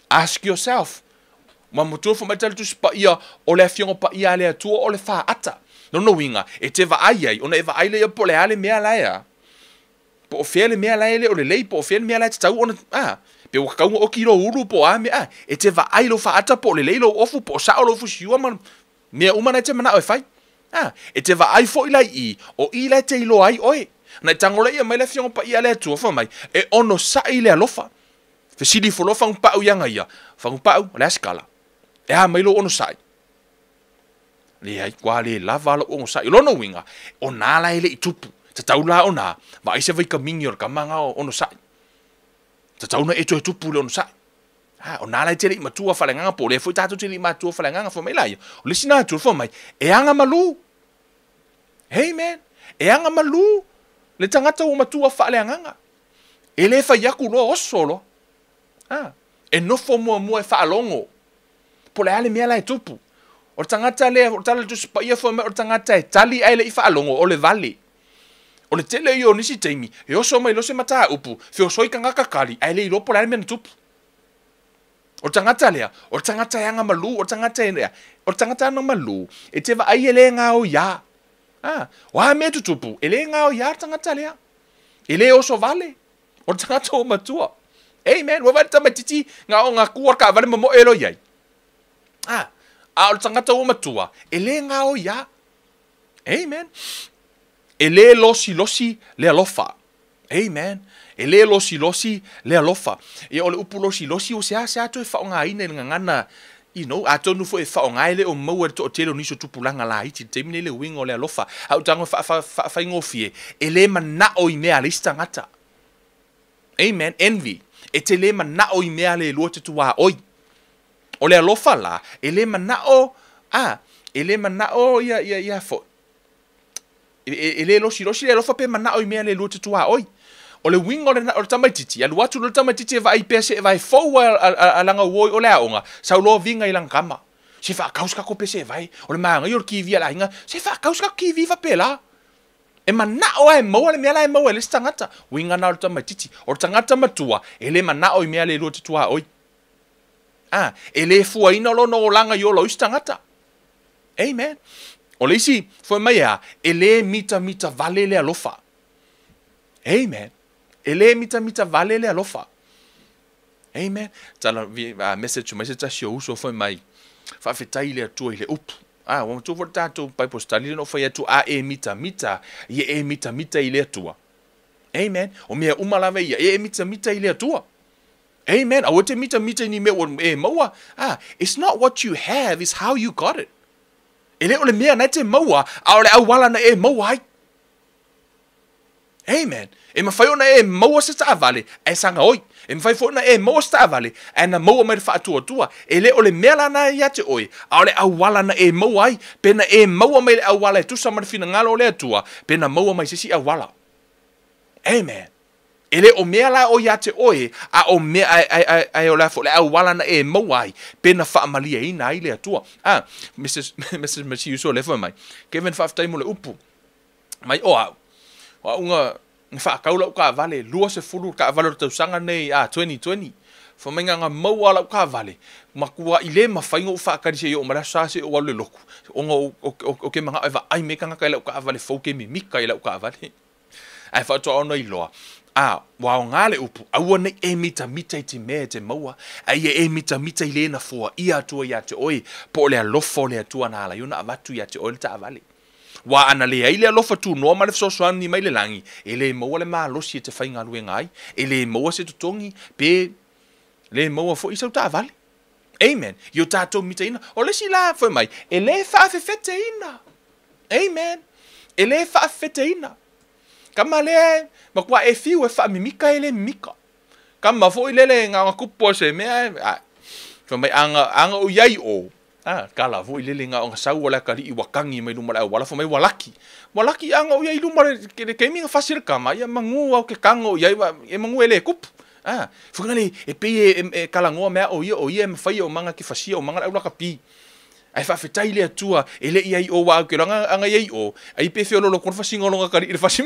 Ask yourself, Ma motu fo mai tala tu pa ia o le fiongo pa ia le atua o le fa ata. No winga e te va ai ona e va ai le po le ale mea laia. Po fele mea lai le o le lei po fele mea lai tau ona pe o kaunga o kiro uru po a mea e te va ai lo fa ata po le lei lo ofu po sa o lo fu siua man mea umana te mana o fai e te va ai fo ilai i o i lai te ilo ai oe na tangola ia mai le fionga pa ia le tua fa mai e ono sa i le alofa fe sili fo lo fa un pau yanga ia fa un pau le skala e ha mai lo ono sai le ai kwa le lava lo ono sai lo no winga o na lai le itupu ta taula ona va ise vai ka mingi or ka manga ono sai ta tauna e to tupu le ono sai ona lai tele matua falanga po le foi tatu tele matua falanga fo mai lai o le sina tu fo mai e anga malu hey man e anga malu le tangata o matua falanga e le fa yaku lo osolo e no fo mo e fa longo po le ale mea lai tupu o tangata le o tala tu spa ia fo mai o tangata e tali ai le i fa longo o le vale o le tele yo nisi teimi e oso mai lo se mata upu fe o soi kanga kakali ai le lopo la men tupu o tangata lea o tangata yanga malu o tangata ea o tangata na malu e te va ai ele nga o ya wa me tupu ele nga o ya tangata lea ele oso vale o tangata o matua amen wa va tama titi nga o nga ku ka vale mo elo yai o tangata o matua ele nga o ya amen ele losi le alofa. Amen. Ele losi le alofa. E ole upu losi o se ato e whaonga ine ngana, ato nufo e whaonga ele o maua to o telo niso tupulanga la iti, temine le wingo le alofa. Au tango whaingofie. Ele mana o i mea lista ngata. Amen. Envy. E te le mana o i mea le lua te tua oi. O le alofa la, ele mana o, ia fo. Ele losi le alofa pe mana o i mea le lua te tua oi. O le wingo o le tamaititi, alu atu le tamaititi e vai pese e vai fou a langa uoi o le aonga, sau loa vinga i lang kama. Se wha kauska ko pese e vai, o le maanga i o le kiwi ala inga, se wha kauska kiwi va pela. E mana o e maua le mea la e maua le tangata, winga na o le tamaititi, o le tangata matua, e le mana o i mea le lua te tua oi. E le fua ina lo no langa i o lo istangata. Amen. O le isi, foi mai e le mita vale le alofa. Amen. Ele mita vale le alofa. Amen. Tala message mai se tasio uso foi mai. Fa fetai le atu ile up. Wa tu volta tu pai postali no foi atu e mita ye e mita ile atua. Amen. O me umalave ye mita ile atua. Amen. A wote mita ni me e maua. It's not what you have, it's how you got it. Ele ole mea na te maua, a ole awala na e maua ai. Amen. E mawhai ona e maua se ta avale, e sanga oi. E mawhai ona e maua se ta avale, e na maua mai wha atua. E le ole mea lana ia te oi, a ole awala na e maua ai, pena e maua mai le awala e tusa marifina ngalo o le atua, pena maua mai sisi awala. Amen. E le o mea la o ia te oi, a o mea ai o lafo, le awala na e maua ai, pena wha amalia ina ai le atua. Mrs. Masiuso lefa mai, Kevin whaftaimo le upu. Mai o au. Wa unga fa kaula ka vale lua se fulu ka vale tau sanga nei 2020 fo menga nga mau ala ka vale makua ile ma faingo fa ka dise yo mara sa se o wale loku o ke manga eva ai me kanga ka la ka vale fo ke mi mika ila ka vale ai fa to ono ilo wa ngale upu au ne e mita ti me te maua ai e mita ile na fo ia to ya te oi po le lofo le tu ana ala yuna avatu ya te oi ta vale wa ana le ai le alofa tu no ma le sosoani ni mai le langi e le maua le malosi e te whainga luenga ai e le maua se tutongi pe le maua fo isau ta vale. Amen. Yo tato mita ina o le si la foi mai e le whaafefete ina. Amen. E le whaafefete ina kama le makua e fiu e whaamimika e le mika kama fo i lele nga kupo se mea foi mai anga o iai o kala vo ile nga nga sau wala kali i wakangi mai lumala wala fo mai walaki anga o ia iluma ke minga fasir kama ia mangu au ke kango ia e mangu ele kup fo ngale e pe e kala ngo me o ia me fai o manga ki fasia o manga au laka pi ai fa fetai le atua ele ia o wa ke langa anga ia o ai pe fe lo kon fasinga lo kali i fasim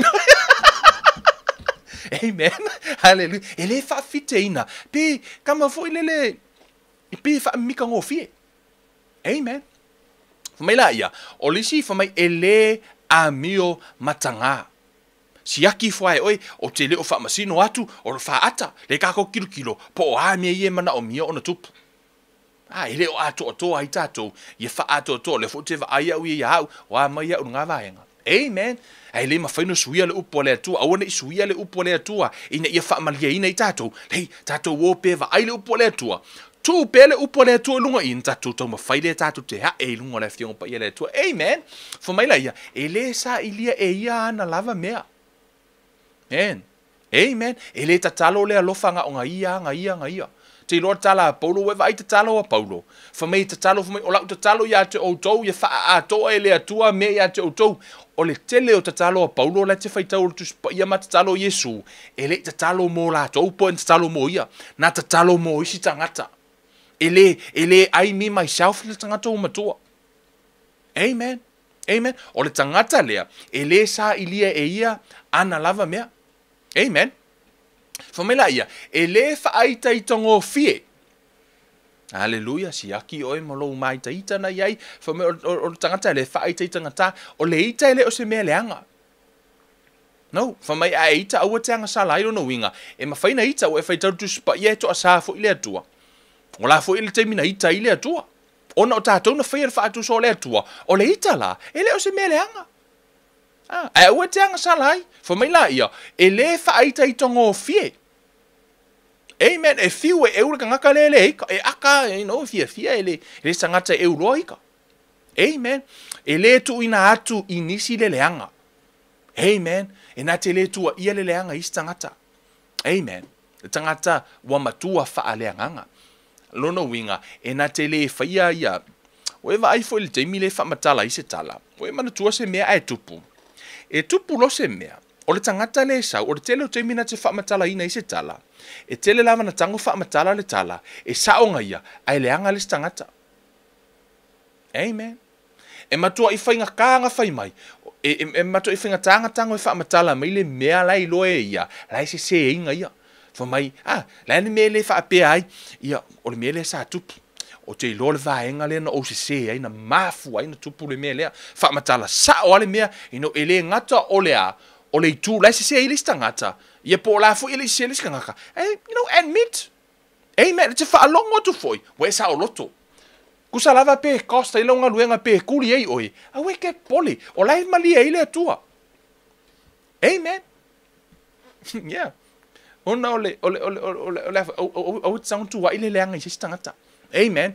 amen hallelujah ele fa fiteina pe kama fo ile pe fa mika ngo fie Amen. Famai la ia, o lisi famai ele a mio matanga. Siaki fwai oi, o te leo wha masino atu, o le wha ata, le kako kilo, po o hamia ie mana o mia o na tupu. Ele o ato ato ai tato, ye wha ato ato, le fo te wa aia ui ia au, o a mai au ngā vaenga. Amen. Ai le mawhaino suia le upo le atua, awane i suia le upo le atua, ina ia wha malia ina i tato, hei, tato wo pe wa ai le upo le atua. Tu pele upo le atua lunga in tato tau mawhai le tato te ha e lunga le fionga pa ia le atua. Amen. Fo mai la ia, ele sa ilia e ia ana lava mea. Amen. Amen. Ele tatalo le alofa nga o nga ia. Te loa tala a Paulo, we vai tatalo a Paulo. Famei tatalo, famei o lau tatalo ia te outou, ia faa atoa ele atua me ia te outou. O le tele o tatalo a Paulo, le te whaitau o tuspa ia ma tatalo Yesu. Ele tatalo mo la tou po en tatalo mo ia. Na tatalo mo isi tangata. Ele I me myself le tangata o matua. Amen. Amen. O le tangata lea, ele sa ilia e ia ana lava mea. Amen. Famela ia, ele whaaita i tongo fie. Hallelujah, siaki oi mo lou mai taita na iai, fame o tangata ele whaaita i tangata, o le ita ele o se mea leanga. No, famai a ita au te anga sala iro no winga, e mawhaina ita o e whaitau tuspa ia to asa fo ile atua. O la fo ile teimina ita ile atua. Ona o tātou na whaia whaatu so le atua, o le ita la, ele o se mea leanga. A ua te anga salai, famai la ia, ele whaaita i tongo fie. Amen, e fiu e eura ka ngaka lele ika, e aka, fia ele sangata e uroa ika. Amen, ele tu ina atu inisi le leanga. Amen, e na te le tua ia le leanga isi tangata. Amen, tangata wa matua wha leanganga. Lono winga, e na te le whaia ia, oe wa aifo ili teimi le wha matala isi tala, oe mana tua se mea e tupu. E tupu lo se mea, o le tangata le sau, o le tele o teimi na te wha matala ina isi tala, e tele lava na tango wha matala le tala, e saonga ia, ai leanga le tangata. Amen. E matua i whainga kānga whai mai, e matua i whainga tanga tango e wha matala, mai le mea lai loe ia, lai se inga ia. Fa mai, lai ni mele wha apea ai, ia, o le mele sa tupu. O te ilo le vaenga le na o se ai na mafu ai na tupu le mea lea. Wha matala sa o ale mea, ino ele ngata o lea, o le tu lai se ili stangata. Ia po la fu ili se ili skangaka. Admit. Amen. Te wha alongo tu foi. We sa o loto. Kusa lava pe costa ilonga luenga pe kuli ei oi. A we ke poli. O lai malia ile atua. Amen. Yeah. Ona ole tsang tu wa ile leanga i stangata. Amen.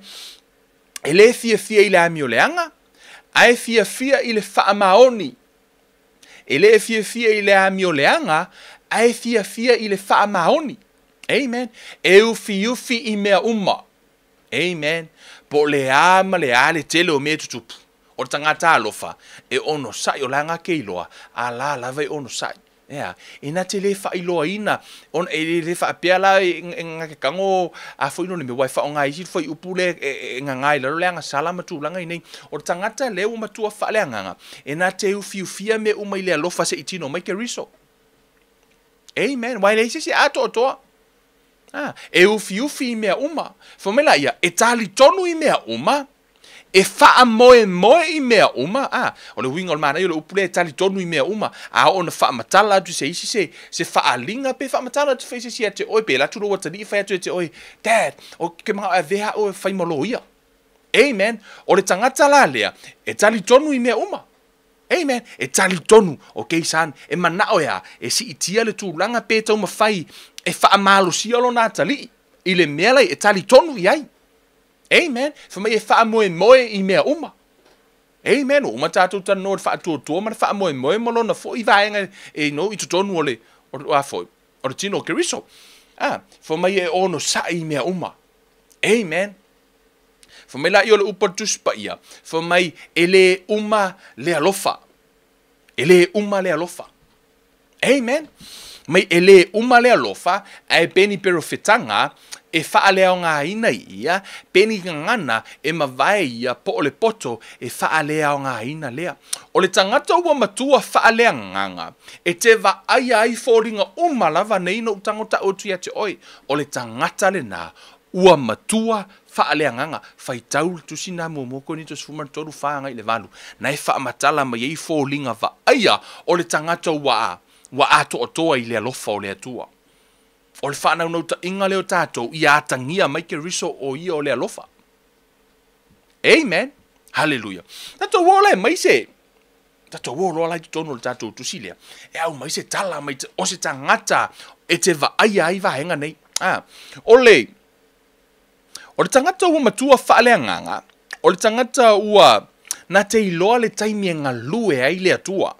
Ele fia ile amio leanga. Ai fia ile fa maoni. Ele fia ile amio leanga. Ai fia ile fa maoni. Amen. Eu fi i mea uma. Amen. Po le ama le ale tele o me tutupu. O tangata alofa. E ono sai o langa keiloa. Ala lava e ono sai. Yeah, ina te le fa iloa ina on e le fa piala nga ke kango a foi no le me wifi o ngai sit foi upule nga ngai la le nga sala matu langa ine o tangata le o matu fa le nga ina te u fia me o mai le lo fa se itino mai ke riso. Amen. Why le se ato to e u fi me uma fo me la ia e tali tonu i me uma e faa moe i mea uma. O le winga o le mana i o le upule tali tonu i mea uma. A o na faa matala atu se isi se faa linga pe faa matala atu fe se te oi pe la turo wata li fai atu te oi. Dad, o ke maha e veha o e fai malo ia. Amen. O le tangata la lea e tali tonu i mea uma. Amen. E tali tonu o keisan e manao ea e si itia le tūlanga pe tau mawhai e faa malo si alo nā tali. I le mea lai e tali tonu i ai. Amen. Fa mai e wha moe i mea uma. Amen. O matatu tan no fa to man fa moe mo lona fo i vaenga e no i tonu ole o fo. O tino keriso. Fa mai e ono sa i mea uma. Amen. Fa mai la i ole upa tuspa ia. Fa mai ele uma le alofa. Ele uma le alofa. Amen. Mai ele uma le alofa ai peni pero fetanga e whaalea ngā ina ia, peni ngana e mawai ia po o le poto e whaalea ngā ina lea. O le tangata ua matua whaalea nganga, e te wa ai fōringa umalawa nei no tangota o tuia te oi, o le tangata le nā, ua matua faaleagaga faitau tusina momoko ni tosfumatoru faaga i le valu na e faamatala ma iai foliga vaaia o le tagata ua atoatoa i le alofa o le atua o le faanaunautaʻiga leo tatou ia atagia mai ke riso o ia o le alofa. Amen. Hallelujah. Tatou ua lae mai se tatou ua loa lai totonu o le tatou tusi lea e au mai se tala mai o se tagata e te vaaia ai vaega nei. O le tagata ua matua faaleagaga o le tagata ua na te iloa le taimi e galue ai le atua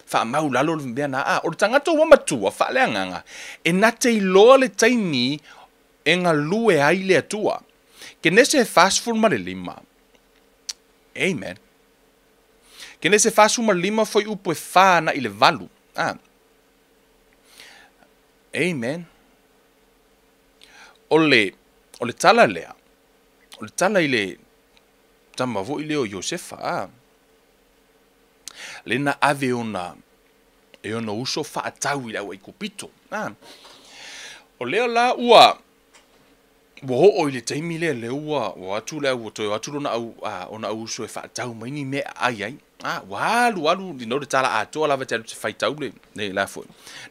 faamau lalo le mea na o le tagata ua matua faaleagaga e na te iloa le taimi e galue ai le atua ke nese fasful ma le lima. Amen. Ke nese fasful ma le lima foi upu e fā na i le valu. Amen. O le tala lea, o le tala i le tamavo i leo Iosefa, le na ave ona uso faatau i lau ai kupito. O leo la ua o i le taimi le ua atu le atu ona au uso e faatau maini mea ai. Walu dino le tala atoa lava te faitau le la foi.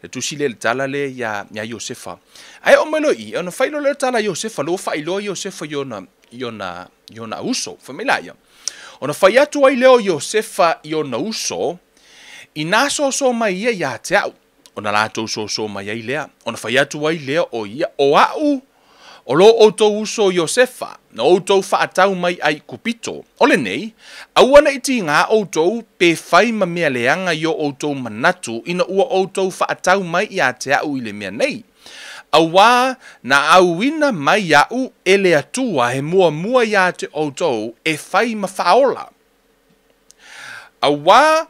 Le tusi le tala le ya Iosefa. Ai o melo I ona failo le tala Iosefa lo failo Iosefa yona uso familia. Ona fai atu ai leo Iosefa yona uso ina so mai ia te au. Ona lato so mai ai lea. Ona fai atu ai leo o ia o au o lo outou uso Iosefa, na outou faatau mai ai kupito. Ole nei, auana iti ngā outou pe fai ma mea leanga yo outou manatu ina ua outou faatau mai I a te au I le mea nei. Awa na auina mai au e le atua he mua I a te outou e fai ma faola. Awa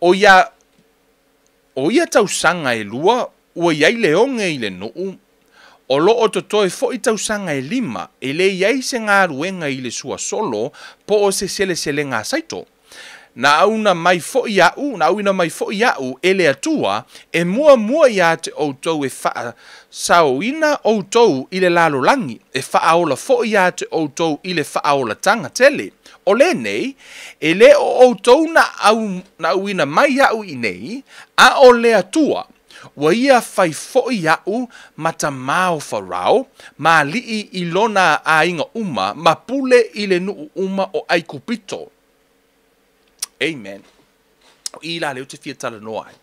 o ia tausanga e lua ua iai leonge I le nuu o lo o totoe fo I tausanga e lima, e le iai se ngā ruenga I le sua solo, po o se sele ngā saito. Na auna mai fo I au, e le atua, e mua I a te outou e faa sauina outou I le lalo langi, e faa ola fo I a te outou I le faa ola tanga tele. O le nei, e le o outou na auina mai au I nei, a o le atua, wa ia fai fo'i au mata mao farao, ma lii I lona a inga uma, ma pule I le nuu uma o ai kupito. Amen. O ila leo te fia tala noa ai.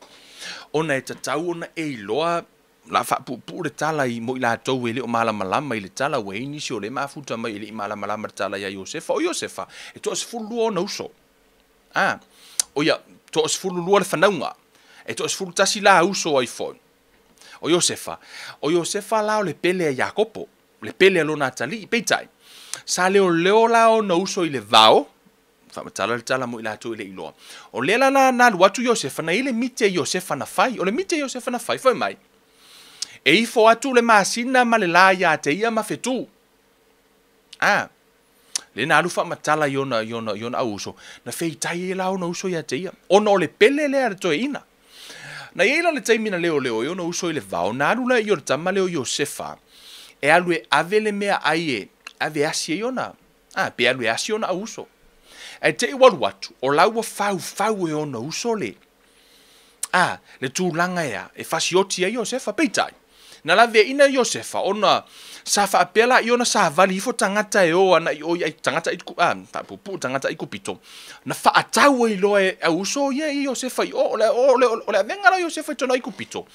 Ona e tatau ona e iloa, la fa pu le tala I mo ila tau e le o malamalama I le tala we inisi o le mafuta mai le malamalama tala ya Iosefa. O Iosefa, e to se fulu o nauso. O ia, to se fulu lua le whanaunga. E to se fulu tasi la uso ai fon. O Iosefa lao le pele a Jakopo, le pele a lona tali I peitai. Sa leo la o na uso I le vao, whamatala le tala mo I la to I le iloa. O lela na luatu Iosefa, na ile mite Iosefa na fai, o le mite Iosefa na fai mai. E ifo atu le maasina ma le la ya te ia ma fetu. Le na alu whamatala yona uso, na feitai e lao na uso ya te ia. Ona o le pele le a to ina. Na ila le taimina leo yo na uso I le vao, na alu la yo tama leo Iosefa, e alu e ave le mea ai ave asi e yona, pe alu e asi yona uso. E te iwaru atu, o laua fau e ona uso le. Le tūlanga ea, e fasioti a Iosefa, peitai. Na la vea ina Iosefa, ona sa faapela I ona sa vali ifo tangata e o ana o tangata tangata I kupito. Na faatau I loe a uso ia I Iosefa o le venga la Iosefa I tona I kupito.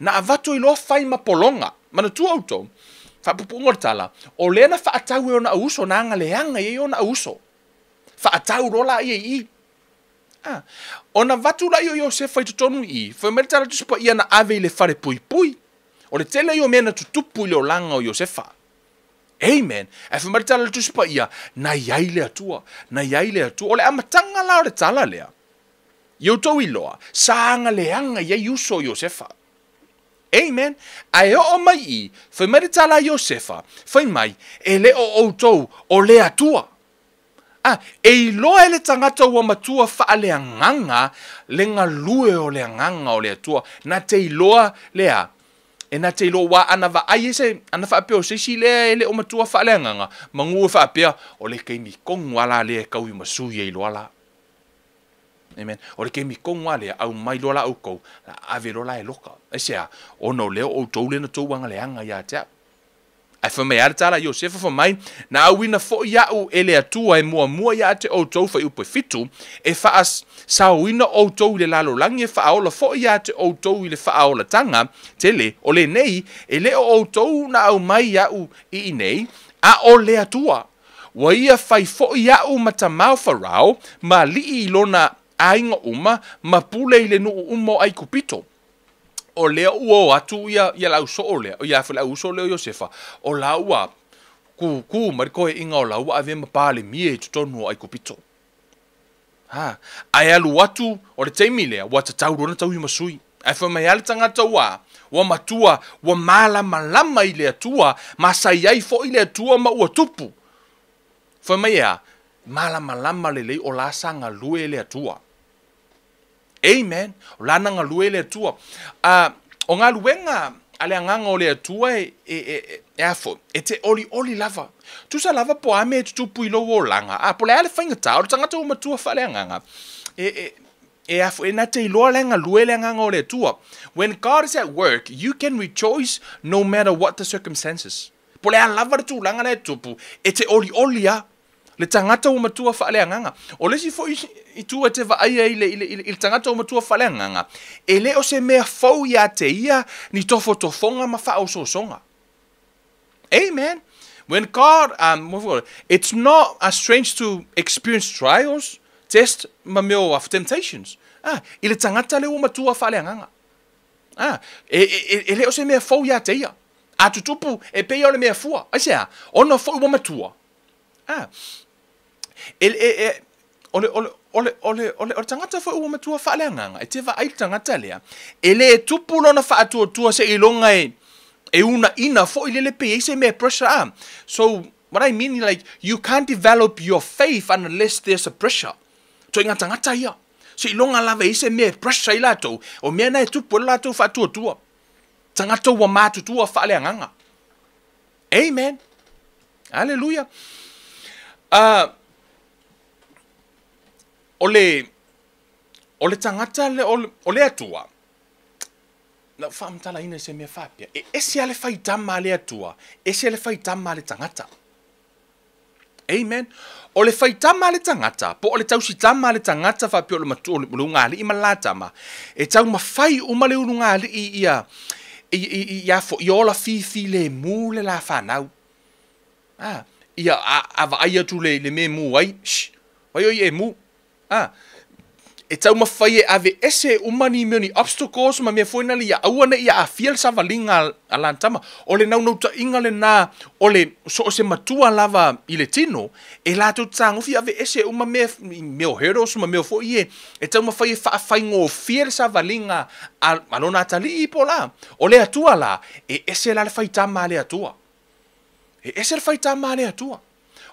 Na avato I loa fai mapolonga, mana tu auto. Faapupu ngortala, o le na faatau e ona a uso na anga leanga I ona a uso. Faatau rola I. Ona vatu la Iosefa I tonu I, foi mertala tuspa ia na ave le fare pui. O le tele I o mena tutupu I le o langa o Iosefa. Amen. E whamarita le tusipa ia, na iai le atua. O le amatanga la o le tala lea. Iau tau iloa, saanga leanga iai uso Iosefa. Amen. Ai o mai I, whamarita la Iosefa, whai mai, e le o outou o le atua. E iloa e le tangata ua matua wha le anganga, le ngalue o le anganga o le atua, na te iloa lea. e na te lo wa ana va ai se ana fa pe o se si le o matua fa le nganga mangu fa pe o le ke mi kong wala le ka wi masu ye lo ala amen o le ke mi kong wale au mai lo la au ko ave lo la e loka e se o no le o to le no to wanga le anga ya ta ai fa me ar tala yo se fa mai na wina fo ya u ele atua e mua ya te o to fa u pe fitu e fa as sa wina o to le lalo langi fa ola fo ya te o to le fa ola tanga tele o le nei e le o to na au mai ya u I nei a o le atua wa ia fai fo ya u mata mau farao ma li lona ainga uma ma pule le no umo ai kupito o lea ua atu ia lau so o lea, o ia fila uso leo Iosefa, o laua ku mariko e inga o laua ave mapale mie e tutonu ai kupito. Ai alu atu o le teimi lea, wa tatau rona tau I masui. Ai fa mai ale tangata wa matua, wa malama I lea tua, ma sai ai fo I lea tua ma ua tupu. Fa mai ea, malama lelei o la sanga lue lea tua. Amen. O lana nga lue le tua. O ngā luenga ale anganga o le tua e afo. E te oli lava. Tusa lava po ame e tutupu I lowo o langa. Po le ale whaingata. O tangata o matua whale anganga. E afo. E na te iloa le nga lue le anganga o le tua. When God is at work, you can rejoice no matter what the circumstances. Po le ale lava le tu langa le tupu. E te oli a. Le tangata o matua whaale anganga. O le si fo I tua te wa aia I tangata o matua whaale anganga. E le o se mea fau ia te ia ni tofo tofonga ma wha o songa. Amen. When God, it's not strange to experience trials, test ma meo of temptations. I le tangata le o matua whaale anganga. E le o se mea fau ia te ia. A tutupu e pe o le mea fua. Aisea, ono fau o matua. Ole tangata fa ua matua fa leanganga e te va ai tangata lea ele tupu lona fa tua se ilonga e una ina fo ile pe se me pressure so what I mean like you can't develop your faith unless there's a pressure to inga tangata ia se ilonga lava se me pressure ila to o me na tupu la to fa tua tangata wa matu tua fa leanganga amen hallelujah ole tangata le ole atua na famtala ina se me fapia ese ale fai tama le atua ese ale fai tama le tangata amen ole fai tama le tangata po ole tau si tama le tangata fa pio le matu le lunga I malata ma e tau ma fai uma le lunga ia fo iola fi le mu le la fanau ia ava ia tu le me mu ai wai o ye mu e tau mawhai e ave ese umani meoni obstacles ma mea foina li ia aua na ia a fiel savalinga alantama o le nau ta inga le na o le so se matua lava I le tino e la tu tangufi ave ese uma meo heroes ma meo fo ie e tau mawhai e whaafaingo fiel savalinga anona tali I pola o le atua la e ese la le whaitama le atua e ese le whaitama le atua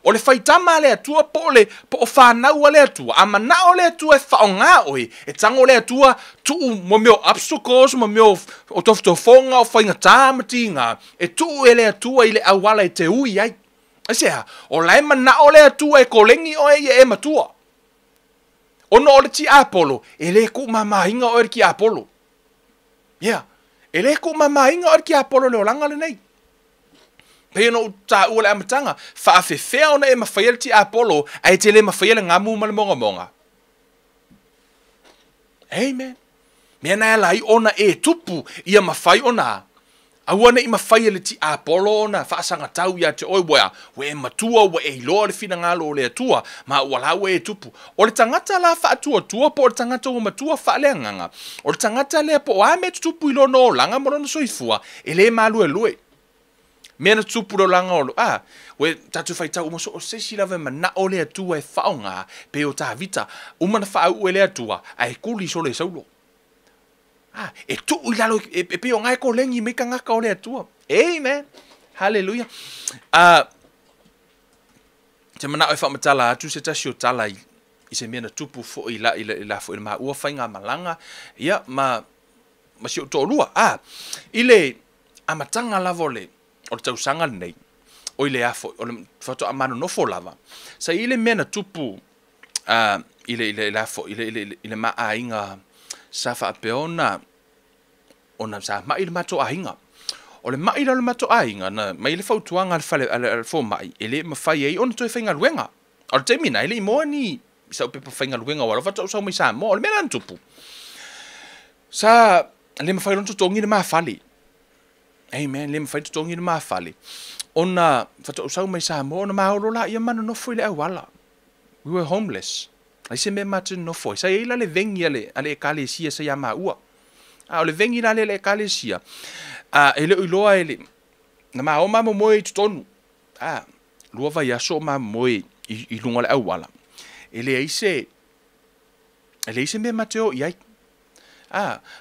o le whaitama le atua po o whanau le atua. A mana o le atua e whaonga oi. E tango le atua tuu mo meo obstacles, mo meo o tofotofonga o whainga tāmatinga. E tuu e le atua I le awala e te ui ai. Esea, o lai mana o le atua e kolengi o e matua. Ono o le ti Apollo, e le ku mamahinga o e ki Apollo. Yeah, e le ku mamahinga o e ki Apollo le olanga le nei. Pei no ta ua le amatanga, whaafewhea ona e mawhaiele ti Apollo, ai te le mawhaiele ngamu ma le monga. Amen. Mea nai lai ona e tupu ia mawhai ona. Awana I mawhaiele ti Apollo ona, whaasanga tau ia te oi wea, we matua, we e iloa le fina ngalo o le atua, ma wala we e tupu. O le tangata la whaatua tua, po o le tangata o matua whaalea nganga. O le tangata lea po o ame tupu ilo no langa morona soifua, e le malu e lue. Mena tupu lo langa olo. We tatu fai tau umaso o se silave mana o le atua e whaonga pe o ta vita. Umana whaau e le atua ai kuli so le saulo. E tu ilalo e pe o ngai ko lengi me ka ngaka o le atua. Amen. Hallelujah. Te mana o whamatala atu se tasi o tala I se mena tupu fo I la fo I ua whainga malanga. Ia ma si o tō lua. amatanga lava o le tausaga lenei o i le afo o le fatoa manonofo lava sa i le mea na tupu i le afo i le maaiga sa faapea ona sa mai le matoaiga o le mai le matoaiga na mai le fautuaga le fomai e lē mafai ai ona toe faigaluega o le taimina e leʻi moa ni sa pepa faigaluega ua lava taʻusau mai sa moa o le mea lana tupu sa le mafai lona totogi le mafali amen le mafai totogi le mafali ona fataʻusau mai sa moa ona maolo la ia manonofo i le auala we were homeless ai se mea matunofo ai sa iai la le vegi a le ekalesia sa ia maua o le vengi la le ekalesia e le iloa ele na mao mamomoe i totonu lua vai aso mamomoe i lunga le auala e le aise me mateo i ai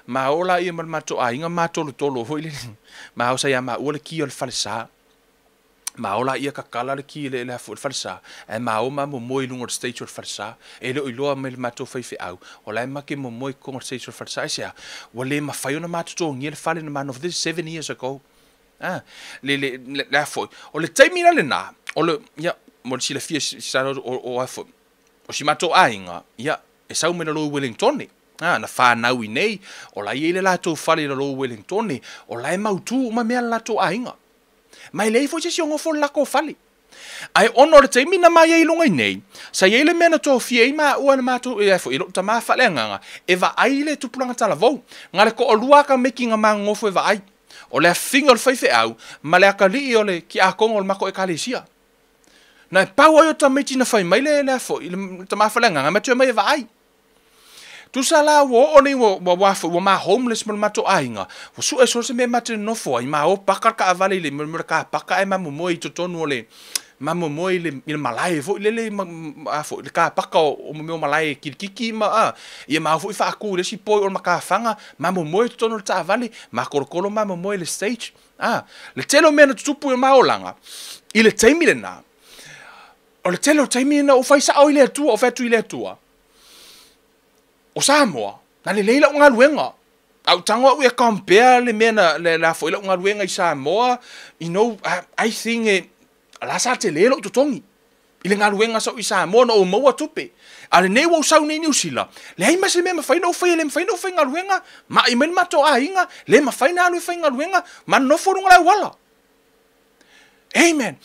mao la ia mato ainga matolo hoi le mao sa ia maua le ki o le falesa mao la ia kakala le ki le falesa e mao mamomoe i lunga le stage o le falesa e le iloa me le mato faife au o la make momoe ko le stage o le falesa e sea wa le mafai ona matotogia le fale na man of this 7 years ago le afoi o le taimina le na o le ia mo si le fia sa o afoi o si mato ainga ia e sau me na lo Wellington na whanau i nei o la i le lato fale na lo Wellington o la e mautu ma mea lato ainga mai lei foi se siongo fo lako fale ai ono le taimina mai ai longa nei sa ye le mena to fie ma o na mato e fo ilo tama fale nganga e va ai le tupulanga tala vou ngale ko o lua ka making a man ngofo e va ai o le finger faife au ma le akali o le ki a kongo le mako e kalesia na pau ai o tamiti na fai mai le fo ile tama fale nganga ma tu mai va ai tu sala wo oni wo ma homeless mo mato ainga wo su e so se me mate no fo ai ma o pakar ka avale le mo ka paka e ma mo i totonu le ma mo le malai fo le fo le ka paka o mo malai kiki ma ia ma fo fa ku le si poi o ma ka fanga ma mo i totonu ta avale ma korokolo ma mo le stage le telo me na tupu ma olanga ile taimi le na o le telo taimi na o faisa o ile tu o fa tu ile tua o Samoa na le leila unga luenga au tango we compare le mena le la foi unga luenga i Samoa you know I think la sa te lelo totongi ile nga luenga so i Samoa no mo tupe ale nei wo sau nei niusila le ai mase me fai no fai le fai no fai nga luenga ma i men mato ainga le ma fai na lu fai nga luenga ma no fo nga wala amen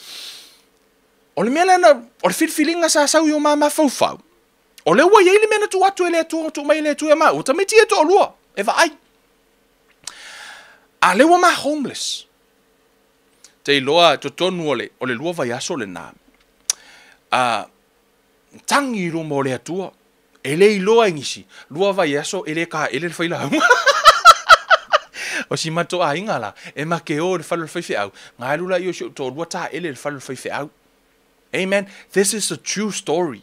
o le mena na o le feeling sa sau yo mama fau o le wa yele mena tu atu ele tu mai le tu e ma o tamiti e to lua e va ai a le wa ma homeless te loa to tonu o le lua vai aso le na tangi ro mo le atua ele loa ngisi lua vai aso ele ka ele fai la o si mato a ingala e ma ke o le falo fai fe au nga lula yo to lua ta ele falo fai fe au amen this is a true story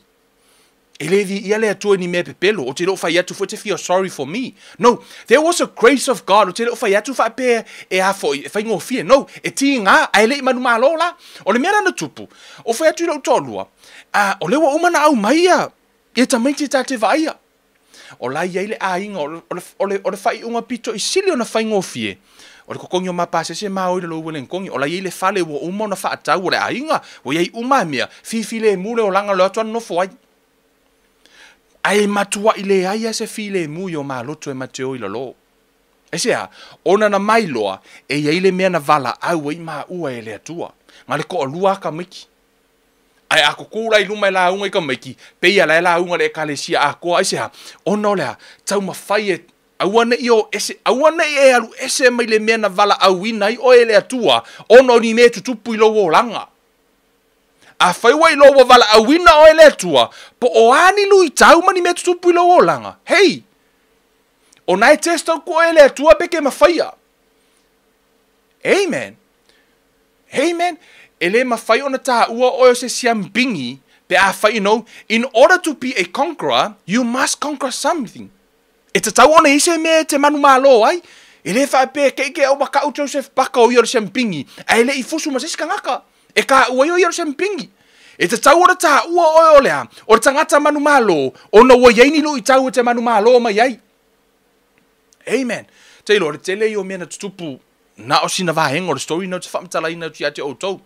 Elevi iale atu ni me pepelo o te lo fai atu for to feel sorry for me. No, there was a grace of God o te lo fai atu fa pe e a fo fai ngo fie. No, e tinga ai le manu malola o le mera na tupu. O fai atu lo tolua. O le wa umana au maia. E tamaiti ta te vaia. O la ia ile a inga o le fai unga pito i sili ona fai ngo fie. O le kokongi o mapase se mao ile lo welen kongi. O la ia ile fale wo uma ona fa atau o le a inga. O ia i uma mea. Fifile mule o langa lo atu anu no fo ai matua ile ai se file mu yo maloto e mateo i lo e sea ona na mailoa e ia ile mea na vala au i ma ua ele atua ngale ko lua ka miki ai ako kula i luma la unga ka miki pe ia la unga le kalesia ako ai sea ona le tau mafai e awana io ese awana e alu ese mai le mea na vala au i nai o ele atua ona ni me tutupu i lo langa a fai wai lo wa vala a wina o ele tua po o ani lui tau mani me tutupu lo o langa hey o nai testo ko ele tua peke mafaya amen ele mafai ona ta ua o se siambingi pe a fai in order to be a conqueror you must conquer something it's a tau ona ise me te manu malo ai ele fa pe ke o baka o Joseph baka o yor siambingi ele i fusu masisi kangaka e ka ua yo sempingi e te tau ora ta ua o lea o tangata manu malo o no wa yaini lo i tau te manu malo mai ai amen te lo te le yo mena tutupu na o sina vahenga o le story no te whamatala ina tu ate o tau.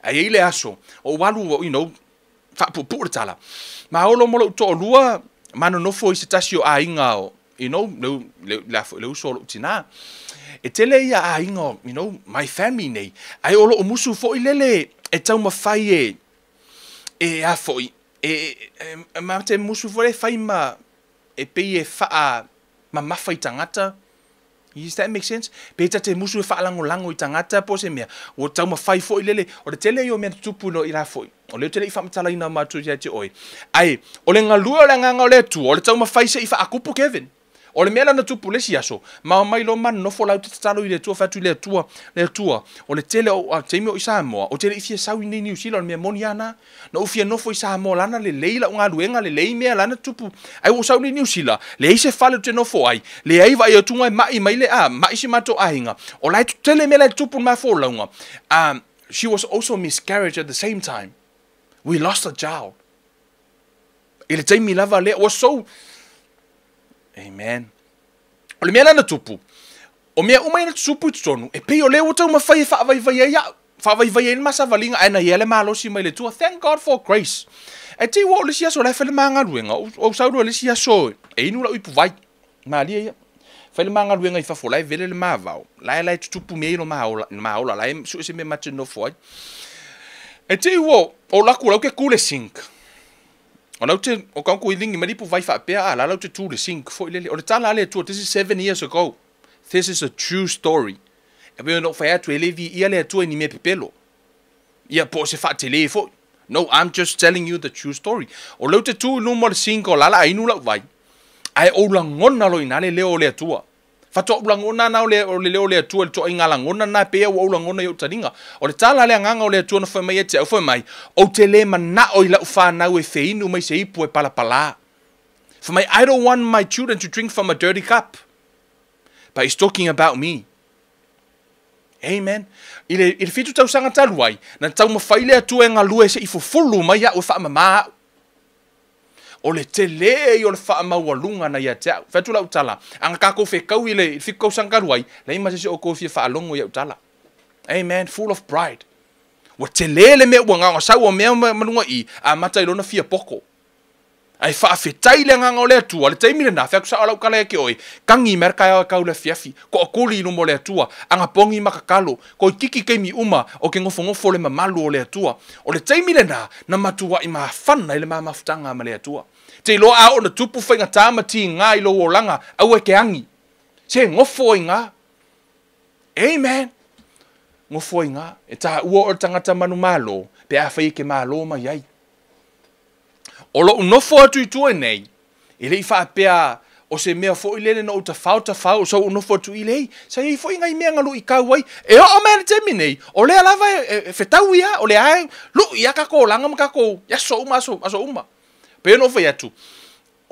Ai le aso, o walu, whapupu le tala. Ma olo mo to lua, mano no fo i se tasi o a inga o, le uso o tina. E tele ia a inga o, my family nei. Ai olo o musu fo i lele, e tau mawhai e a fo i, ma te musu fo le whai ma, e pei e wha ma mawhai tangata. Does that make sense? Peta te musu e whaalango i tangata po se mea. O tau mawhai fo i lele, o le tele i o mea tupu no i la fo i. O leo tele i whamatala ina matu ia te oi. Ai, o le ngalua o le nganga o le tu, o le tau mawhai se i whaakupu Kevin. O le mea lana tupu le si aso. Ma o mai lo man no fo lau te tatalo i le tua fatu le tua. O le tele o teime o i Samoa. O tele i fia sau i nei New Zealand mea moni ana. Na ufia nofo i Samoa lana le leila o ngā luenga le lei mea lana tupu. Ai o sau ni New Zealand. Le eise fale te nofo ai. Le ai vai o tunga mai mai le a. Mai si mato ahinga. O lai tele mea le tupu mai fo launga. She was also miscarriage at the same time. We lost a child. I le teimi lava le was so... Amen. O le mea lana tupu. O mea umai na tupu i tonu. E pei o leo tau mawhai e whaavai ia. Whaavai ia masa valinga. Aina ia le malosi mai le tua. Thank God for grace. E te wo o le si aso le whele maanga ruenga. O sauru le si aso. E inu la uipu vai. Maalia ia. Whele maanga ruenga i whafo. Lai vele le maavao. Lai tupu mea ino maaola. Lai su se mea mate no foi. E te wo o laku lau ke kule sink. O lau te, o kanko i lingi maripu vai whaapea, la lau te tū le sink, fo i lele. O le tala ale atua, this is 7 years ago. This is a true story. E weo no whai atu e levi, ia le atua ni mea pepelo. Ia po se wha te le fo. No, I'm just telling you the true story. O lau te tū no mo le sink o lala ainu lau vai. Ai o la ngona lo ina le leo le atua. Fato o la ngona na o le leo le atua, le toa inga la ngona na pea o la ngona i o taringa. O le tala le anganga o le atua na whai mai ete au whai mai. O te le mana o i lau whanau e whinu mai se ipu e palapala. For my, I don't want my children to drink from a dirty cup. But he's talking about me. Amen. I le fitu tau sanga taluai. Na tau mawhaile atua e ngalue se i fufulu mai a o wha mama. O le te le i o le wha maualunga na ia te au. Fitu lau tala. Anga kako whekau i le whikau sanga ruai. Le ima se o kofia wha alongo i au tala. Amen. Full of pride. Wa te le mea ua nganga sau o mea manunga i a mata ilona fia poko. Ai whaafetai le nganga o le atua, le teimile na, whiaku sa alau kala eke oi, kangi merka ea kau le fiafi, ko a kuli ino mo le atua, anga pongi makakalo, ko i kiki keimi uma o ke ngofo le mamalu o le atua, o le teimile na matua i maa whana i le maa mafutanga ma le atua. Te ilo a o na tupu whainga tāma ti ngā ilo o langa, au e ke angi, se ngofo i ngā. Amen. Ngofo i ngā, e tā ua o tangata manu malo, pe a whai ke malo ma iai. O lo unofo atu i tua nei, i lei whaapea o se mea fo i lene no uta whau, so unofo atu i lei, sa i fo i ngai mea ngalu i kauai, e o mea temi nei, o lea lava e whetau ia, o lea ai, lu ia kako, langa ma kako, ya so uma. Pe no fai atu,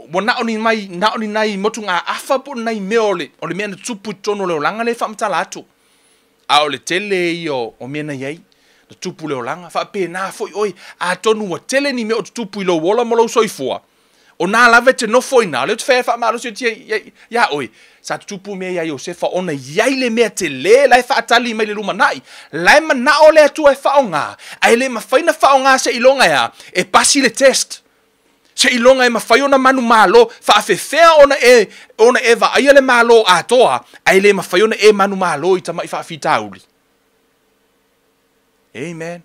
mo naoni nai motu ngā afa po nai mea o le mea na tupu tono leo langa le whaamtala atu. A o le tele i o mea na iei. Tupu leo langa, wha pe nā foi oi, a tonu wa tele ni me o tupu i lo wola mo lo soifua. O nā lave te no foi nā, leo te whea wha maro se tia, ya oi, sa tupu mea ia Iosefa, ona iai le mea te le, lai wha atali mai le luma nai, lai ma na o le atua e wha o ngā, ai le ma whaina wha o ngā se ilonga ya, e pasi le test. Se ilonga e ma whai ona manu malo, wha awhewhea ona e wa aia le malo a toa, ai le ma whai ona e manu malo i tamai wha awhitauli. Amen.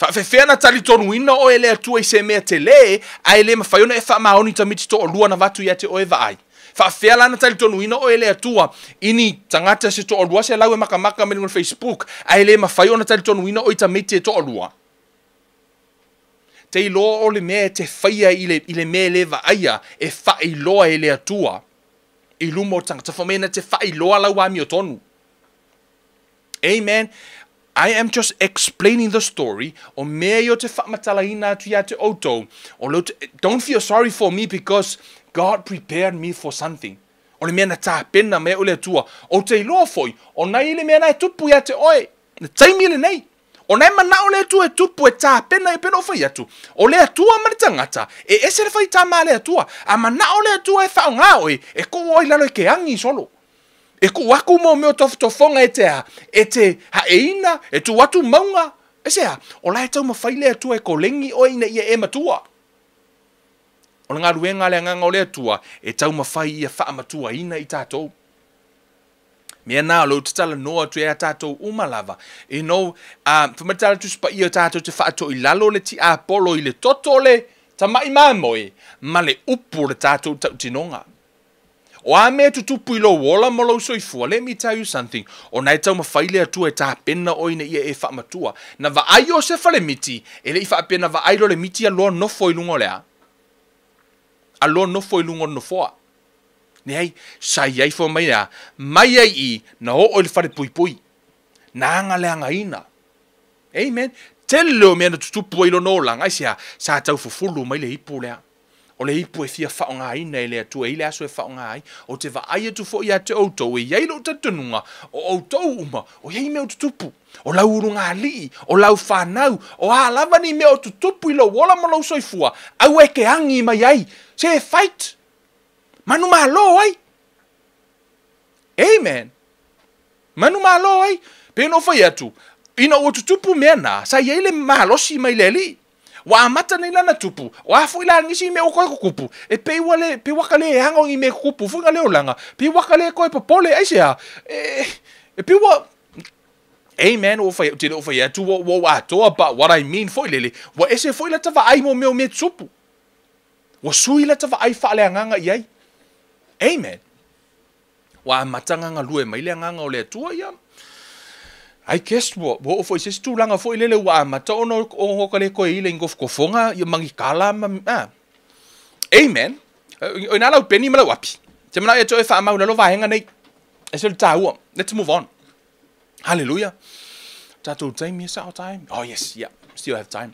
Whawhewhea na tali tonu ina o ele atua i se mea te le, a ele ma whaiona e wha maoni tamiti to o lua na watu ia te o e vaai. Whawhewhea la na tali tonu ina o ele atua, ini tangata se to o lua se lau e makamaka me ngon Facebook, a ele ma whaiona tali tonu ina o i tamiti e to o lua. Te iloa o le mea te whaia i le mea le vaaia, e wha iloa ele atua. I lumo tangata whamena te wha iloa lau ami o tonu. Amen. I am just explaining the story. O mea yo te whamatala ina atu ia te auto. Don't feel sorry for me because God prepared me for something. O le mea na tā pena mea ule atua. O te iloa foi. O nai le mea na e tupu ia te oe. Na taimi le nei. O nai mana o le atua e tupu e tā pena e pena o whai atu. O le atua mani tangata. E ese le whai tā maa le atua. A mana o le atua e whao ngā oe. E ko oi lalo e ke angi solo. E ku waku mo meo tofonga e te haeina, e tu watu maunga. E sea, o lai tau mawhaile atua e ko lengi o ina ia e matua. O ngā ruenga le nganga o le atua, e tau mawhai ia wha matua ina i tātou. Mea nā, lo te tala noa tu e a tātou umalava. E no, whamatala tu spa i o tātou te whaato i lalo le ti a polo i le toto le ta mai māmoe, ma le upu le tātou tau tinonga. O a mea tu tupu i lo wola mo lo soifua, let me tell you something. O nai tau mawhaile atua e tā pena o ina ia e wha matua. Na wa ai o se whale miti, e le i wha pena wa ai lo le miti a loa nofo i lungo lea. A loa nofo i lungo nofoa. Ni hei, sa iai fo mai a, mai ai I, na ho o le whare pui pui. Na anga le anga ina. Amen. Tele leo mea na tutupu i lo no lang, ai sa tau fufulu mai le hipu lea. O le hipu e fia whaonga ina e le atua, i le aso e whaonga ai, o te wa aia tu fo i a te outou, e iei lo tatununga, o outou uma, o iei mea o tutupu, o lau urunga li, o lau whanau, o a lava ni mea o tutupu I lo wola ma lau soifua, au e ke angi mai ai, se e fight, manu malo ai, amen, manu malo ai, pe no whai atu, ina o tutupu mea na, sa iei le mahalosi mai le li, wa amata nei lana tupu wa foi la ngisi me o ko kupu e pe wale pe wakale e hanga I me kupu fu ngale olanga pe wakale ko e popole ai sea e pe wa amen o foi te o foi tu wa to about what I mean foi lele wa ese foi la tava ai mo me tupu wa sui la tava ai fa le nganga ai amen wa amata nganga lue mai le nganga o le tua ia I guess wo foi se tu langa foi lele wa mata ono o kale ko ile ngof ko fonga yo mangi kala amen o na la peni mala wapi te mana e to e fa ma lo va henga nei e se tau let's move on hallelujah tatu time yes our time oh yes yeah still have time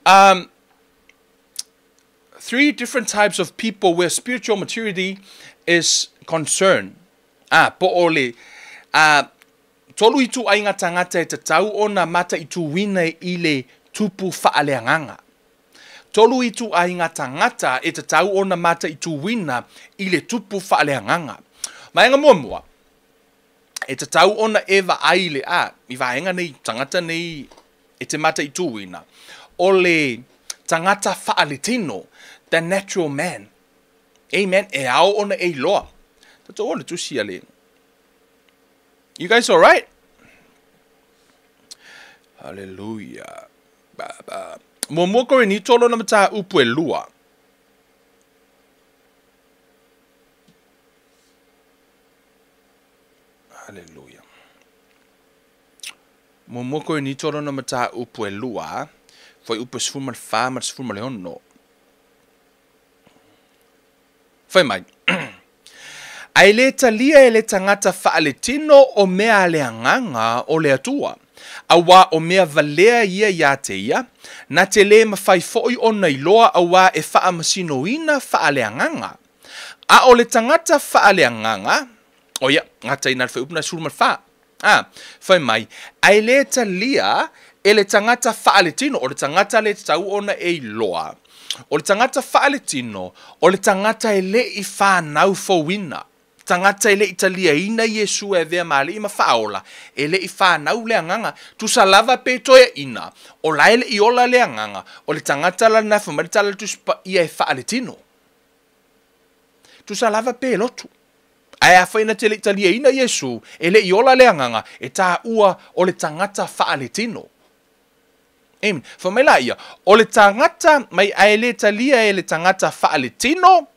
3 different types of people where spiritual maturity is concerned po ole tolu itu ai ngata e te tau ona mata itu wina I le tupu whaaleanganga. Tolu itu ai ngata e te tau ona mata itu wina I le tupu whaaleanganga. Maenga mua. E te tau ona ewa ai le I vaenga nei tangata nei e te mata itu wina. O le tangata whaalitino, the natural man. Amen. E ao ona e loa. Tato ona tusia le. You guys all right? Hallelujah. Mo ko ni tolo na mata upu e lua. Hallelujah. Mo ko ni tolo na mata upu e lua. Foi upu sfuma fa ma sfuma le ono. Foi mai. Ai le talia e le tangata whaaletino o mea le anganga o le atua. Awa o mea valea ia te ia, na te le mawhai foi o nei loa awa e wha masino ina whaaleanganga. A o le tangata whaaleanganga, o ia, ngata ina whai upna suruma wha. Whai mai, ai le talia e le tangata whaaletino, o le tangata le tau ona e loa. O le tangata whaaletino, o le tangata e le I whanau fowina. Tangata ele italia ina Yesu e vea mali ima faola ele I whanau le anganga tu salava pe toia ina o la ele I ola le anganga o le tangata la na whamaritala tu spa ia e whaaletino tu salava pe lotu ai a whaina te le italia ina Yesu ele I ola le anganga e tā ua o le tangata whaaletino amen whamaila ia o le tangata mai ai le italia e le tangata whaaletino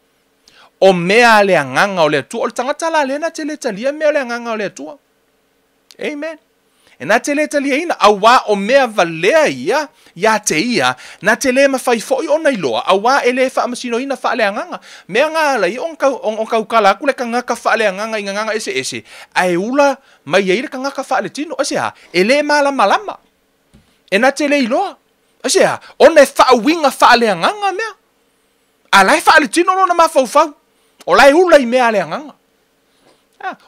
o mea le anganga o le atua. O le tangata la lena te le talia mea le anganga o le atua. Amen. E na te le talia ina. Awa o mea valea ia te ia. Na te le mawhai foi o nei loa. Awa e le wha amasino ina wha le anganga. Mea ngā lai on kau kala aku le kangaka wha le anganga I nganga ese. Ai ula mai ei le kangaka wha le tino. Ase ha. E le malama. E na te le iloa. Ase ha. O ne wha winga wha le anganga mea. A lai wha le tino no na mawhau. O lai hula I mea le anganga.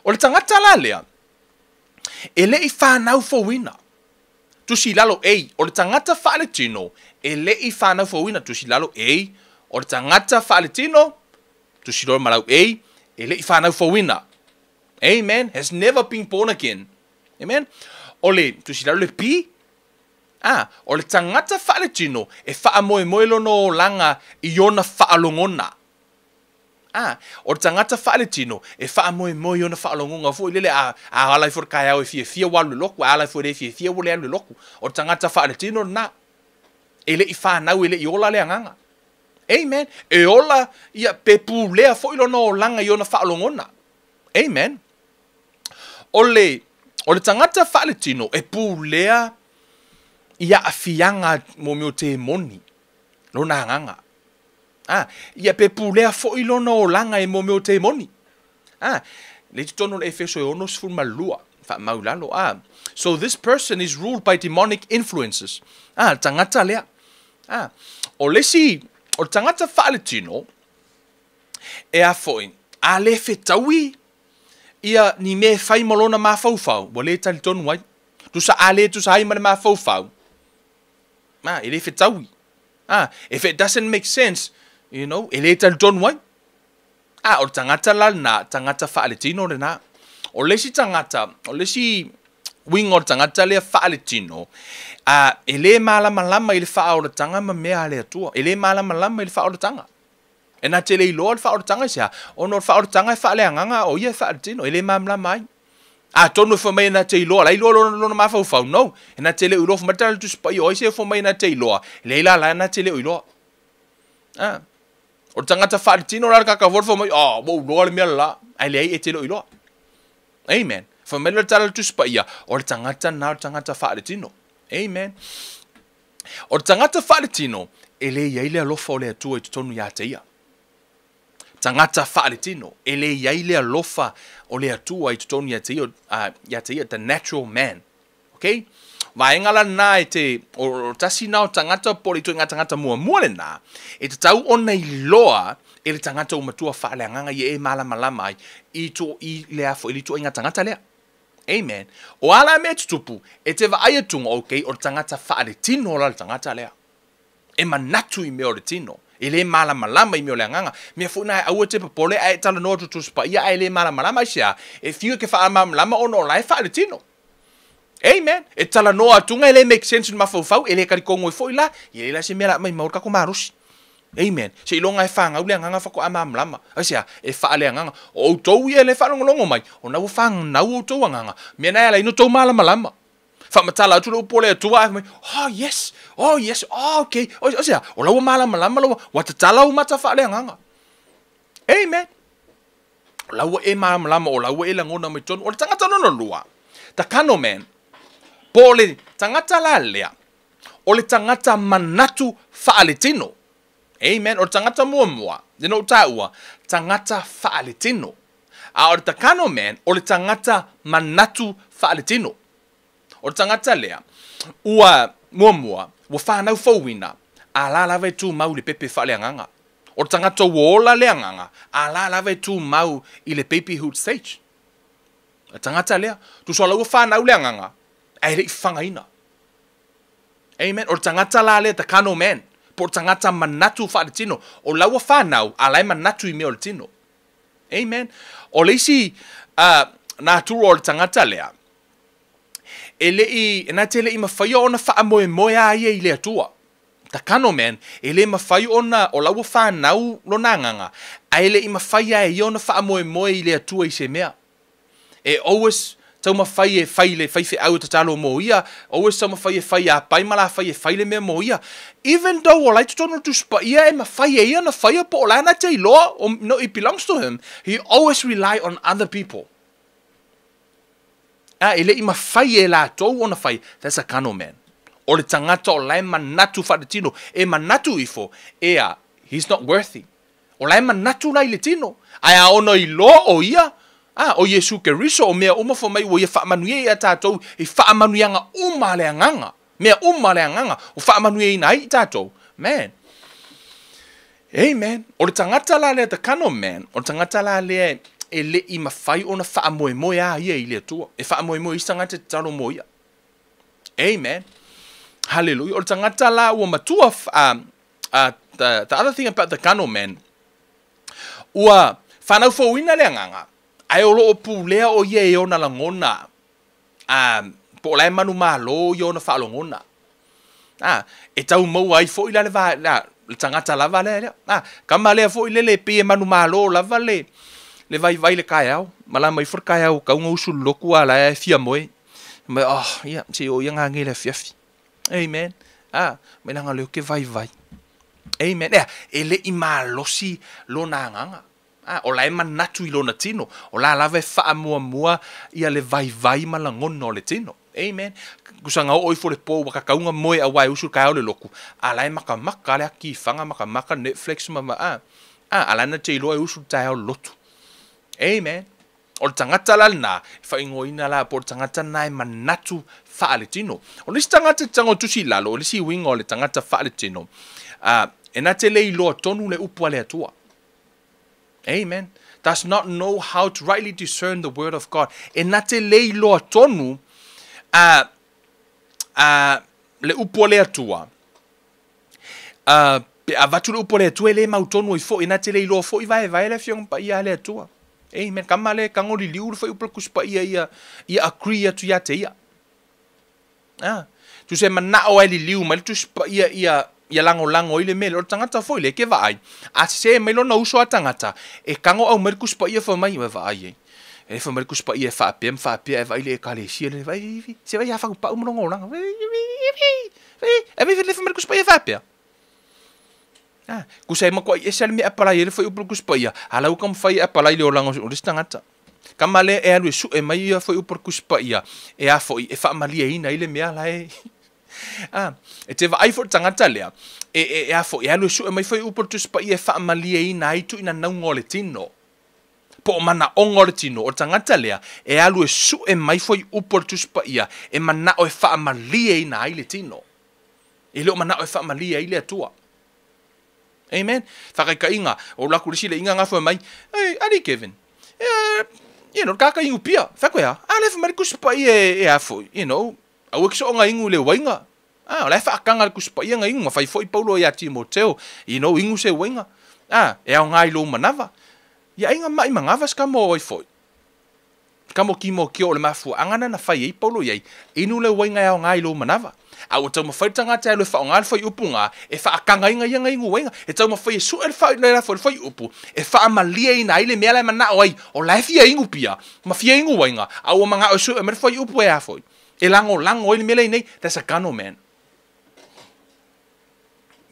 O le tangata la lea. E le I whanau fowina. Tusi lalo ei. O le tangata whaaletino. E le I whanau fowina. Tusi lalo ei. O le tangata whaaletino. Tusi lalo malau ei. E le I whanau fowina. Amen. Has never been born again. Amen. Ole, tusilau le pi. O le tangata whaale tino, e wha moe moe lono langa I ona whaalongona. O le tangata whaale tino, e wha moe moe ona whaalongonga fo ilele a alai for kai au e fia walu loku, a alai for e fia wale alu loku. O le tangata whaale tino na. Ele I whanau ele I ola le anganga. Amen. E ola ia pepu lea fo ilono langa I ona whaalongona. Amen. Ole tangata whaale tino, e pu lea ia afianga mo meo te moni. Lona nganga. Ia pe pulea fo ilona o langa e mo meo te moni. Le tono le efeso e ono sfun malua. Fa maulalo. So this person is ruled by demonic influences. Tangata lea. O tangata whaaletino e a foi. A le fetaui ia ni me fai malona ma faufau. Wale tali tonu wai. Tu sa hai mana ma faufau. Ele fetaui. If it doesn't make sense, you know, ele tal John White. O tangata na tangata whaaletino le na. O lesi tangata, o lesi wing o tangata le whaaletino. Ele malama ele wha o le tanga ma mea le atua. Ele malama ele wha o le tanga. E na te le iloa le wha o le tanga sia. O no wha o le tanga e wha le anganga o ia whaaletino. Ele malama ai. Tonu fo mai na te iloa, la iloa lona mafau no. E na te le uloa fo matala tu spai o ise fo mai na te iloa. Leila la na te le iloa. O tangata whaatino la kakavor fo mai, wo loa le mea la, ai le ai e te le iloa. Amen. Fo mai la tala tu spai o tangata na o tangata whaatino. Amen. O tangata whaatino, ele iai le alofa o le atua I tonu ia te ia. Tangata whaaletino, ele iai le alofa o le atua I tonu ia te ia, the natural man. Okay? Waengala na e te, o tasi na o tangata poli tu ngā tangata mua le na, e te tau o nei loa, e le tangata o matua whaaleanganga I e malama ai, I le afo, I tu ngā tangata lea. Amen. O ala me tutupu, e te wa ayatunga okay, o tangata whaaletino o la tangata lea. E manatu I mea o le tino. Ele malama I meo le nganga. Mea funa au te papole ai tala no tu spa ia ele malama sia. E fiu ke fa malama ono lai fa le tino. Amen. E tala no atunga ele make sense ma fau ele kari kongo foi la. Ele la se mela mai maurka ko marusi. Amen. Se ilonga e fanga u le nganga fa ko malama. Asia e fa le nganga. O tou ia le fa longo mai. O na u fanga na u tou nganga. Mea na la ino tou malama. Whamatala atu lau pole atua, oh yes, okay. O sea, o lau malama lau, watatala u mata whaale nganga. Amen. O lau e malama, o lau e langona mai tonu, o le tangata nono lua. Ta kano man, pole tangata la lea, o le tangata manatu whaale tino. Amen. O le tangata mua, dino utaua, tangata whaale tino. O le takano man, o le tangata manatu whaale tino. O tangata lea, ua mua, ua whanau fauina, a la lawe tu mau le pepe whale anganga. O tangata wola le anganga, a la lawe tu mau I le babyhood stage. O tangata lea, tu sola ua whanau le anganga, ai rei whangaina. Amen. O tangata la lea ta kano man, po tangata manatu whaale tino, o laua whanau, a lai manatu I mea o le tino. Amen. O leisi, na turu o le tangata lea, na te I mawhai ona wha moe a ia I le atua. Ta kano man, ele mawhai ona o laua whanau lo nganga, a ele I mawhai a ia ona wha moe I le atua I se mea. E always, tau mawhai e whai fe au tatalo mo ia, always tau mawhai e whai a paimala whai e whai le mea mo ia. Even though o lai tutono tu spa ia e mawhai e ia na whai a po o lana te iloa, no, it belongs to him, he always rely on other people. Ele I mawhai e la tau ona whai. That's a kano man. O le tangata o lai manatu wharetino. E manatu ifo. He's not worthy. O lai manatu lai le tino. Ai ono I loa o ia. O Yesu ke riso o mea umafo mai o ia whaamanuia I a tātou. I whaamanuianga umale anganga. Mea umale anganga. O whaamanuia I nai I tātou. Man. Amen. O le tangata la lea te kano man. O le tangata la lea e le I mawhai ona wha moe a ia I le atua. E wha moe I tangata te taro mo ia. Amen. Hallelujah. O le tangata la ua matua, the other thing about the kano man, ua whanau fauina le anganga, ai o lo pu lea o ye e ona langona po lai manu malo yo na whaalongona e tau mau ai fo ila le va le tangata lava le kama le fo ile le pe manu malo lava le vai le kai au mala mai for kai au ka usu loku ala e fia moe me ya ti o yanga ngile fiafi amen me langa le ke vai amen ele i malosi lo na nganga o la ema natu i lona tino o la lava e wha mua ia le vai malangono le tino amen kusanga o fo le po waka kaunga moe a wai usu kai o le loku ala e maka le aki fanga maka Netflix mama ala na te lo e usu tai o lotu amen o le tangata lana fa ingoina la por tangata nai manatu fa le tino o le tangata tango tusi lalo o le si wingo o le tangata fa le tino e na te le ilo tonu le upu ale atua amen does not know how to rightly discern the word of God e na te le ilo tonu le upu ale atua pe avatu le upu ale atua le mautonu i fo e na te le ilo fo i vai le fiong pa ia ale atua amen kamale kangoli liu fo upu kuspa ia agree tu ia te ia tu se mana o ali liu mal tu spa ia lango ile mele o tangata foi le ke vai a se me lo no uso tangata e kango au merkus pa ia fa mai vai e fa merkus pa ia fa pem e vai le kale si le vai se vai fa pa um longo lang e vai le fa merkus pa ia fa pe ku se ma ko e sel me apala ile foi upul kus pa ia ala u kam fai apala ile o lango o tangata kamale e alu su e mai ia foi upul kus pa ia e a foi e fa malia ina ile me ala e te vai for tangata lea e afo e alu su e mai foi upor tu spa e fa malia ina ai tu ina naungo le tino po mana ongo le tino o tangata lea e alu su e mai foi upor tu spa ia e mana o e fa malia ina ai le tino e leo mana o e fa malia ile atua amen ka inga o la kulisi le inga ngafo mai ali Kevin kaka ingu pia fa ko ya ale fa mariku spa e afo au que so nga ingu le wainga la fa kanga ku spa ia nga ingu fa foi Paulo ya Timoteo ingu se wainga e au ngai lo manava ya inga mai mangava ska mo oi foi kamo kimo ki o le mafu angana na fa i Paulo ia inu le wainga ya ngai lo manava au tau mafai tanga te le fa ngal foi upunga e fa kanga inga ia nga ingu wainga e tau mafai su el fa le foi upu e fa malia ina ile mela mana oi o la fia ingu pia ma fia ingu wainga au manga o su e mer foi upu e a foi e lango ile mele nei that's a kano man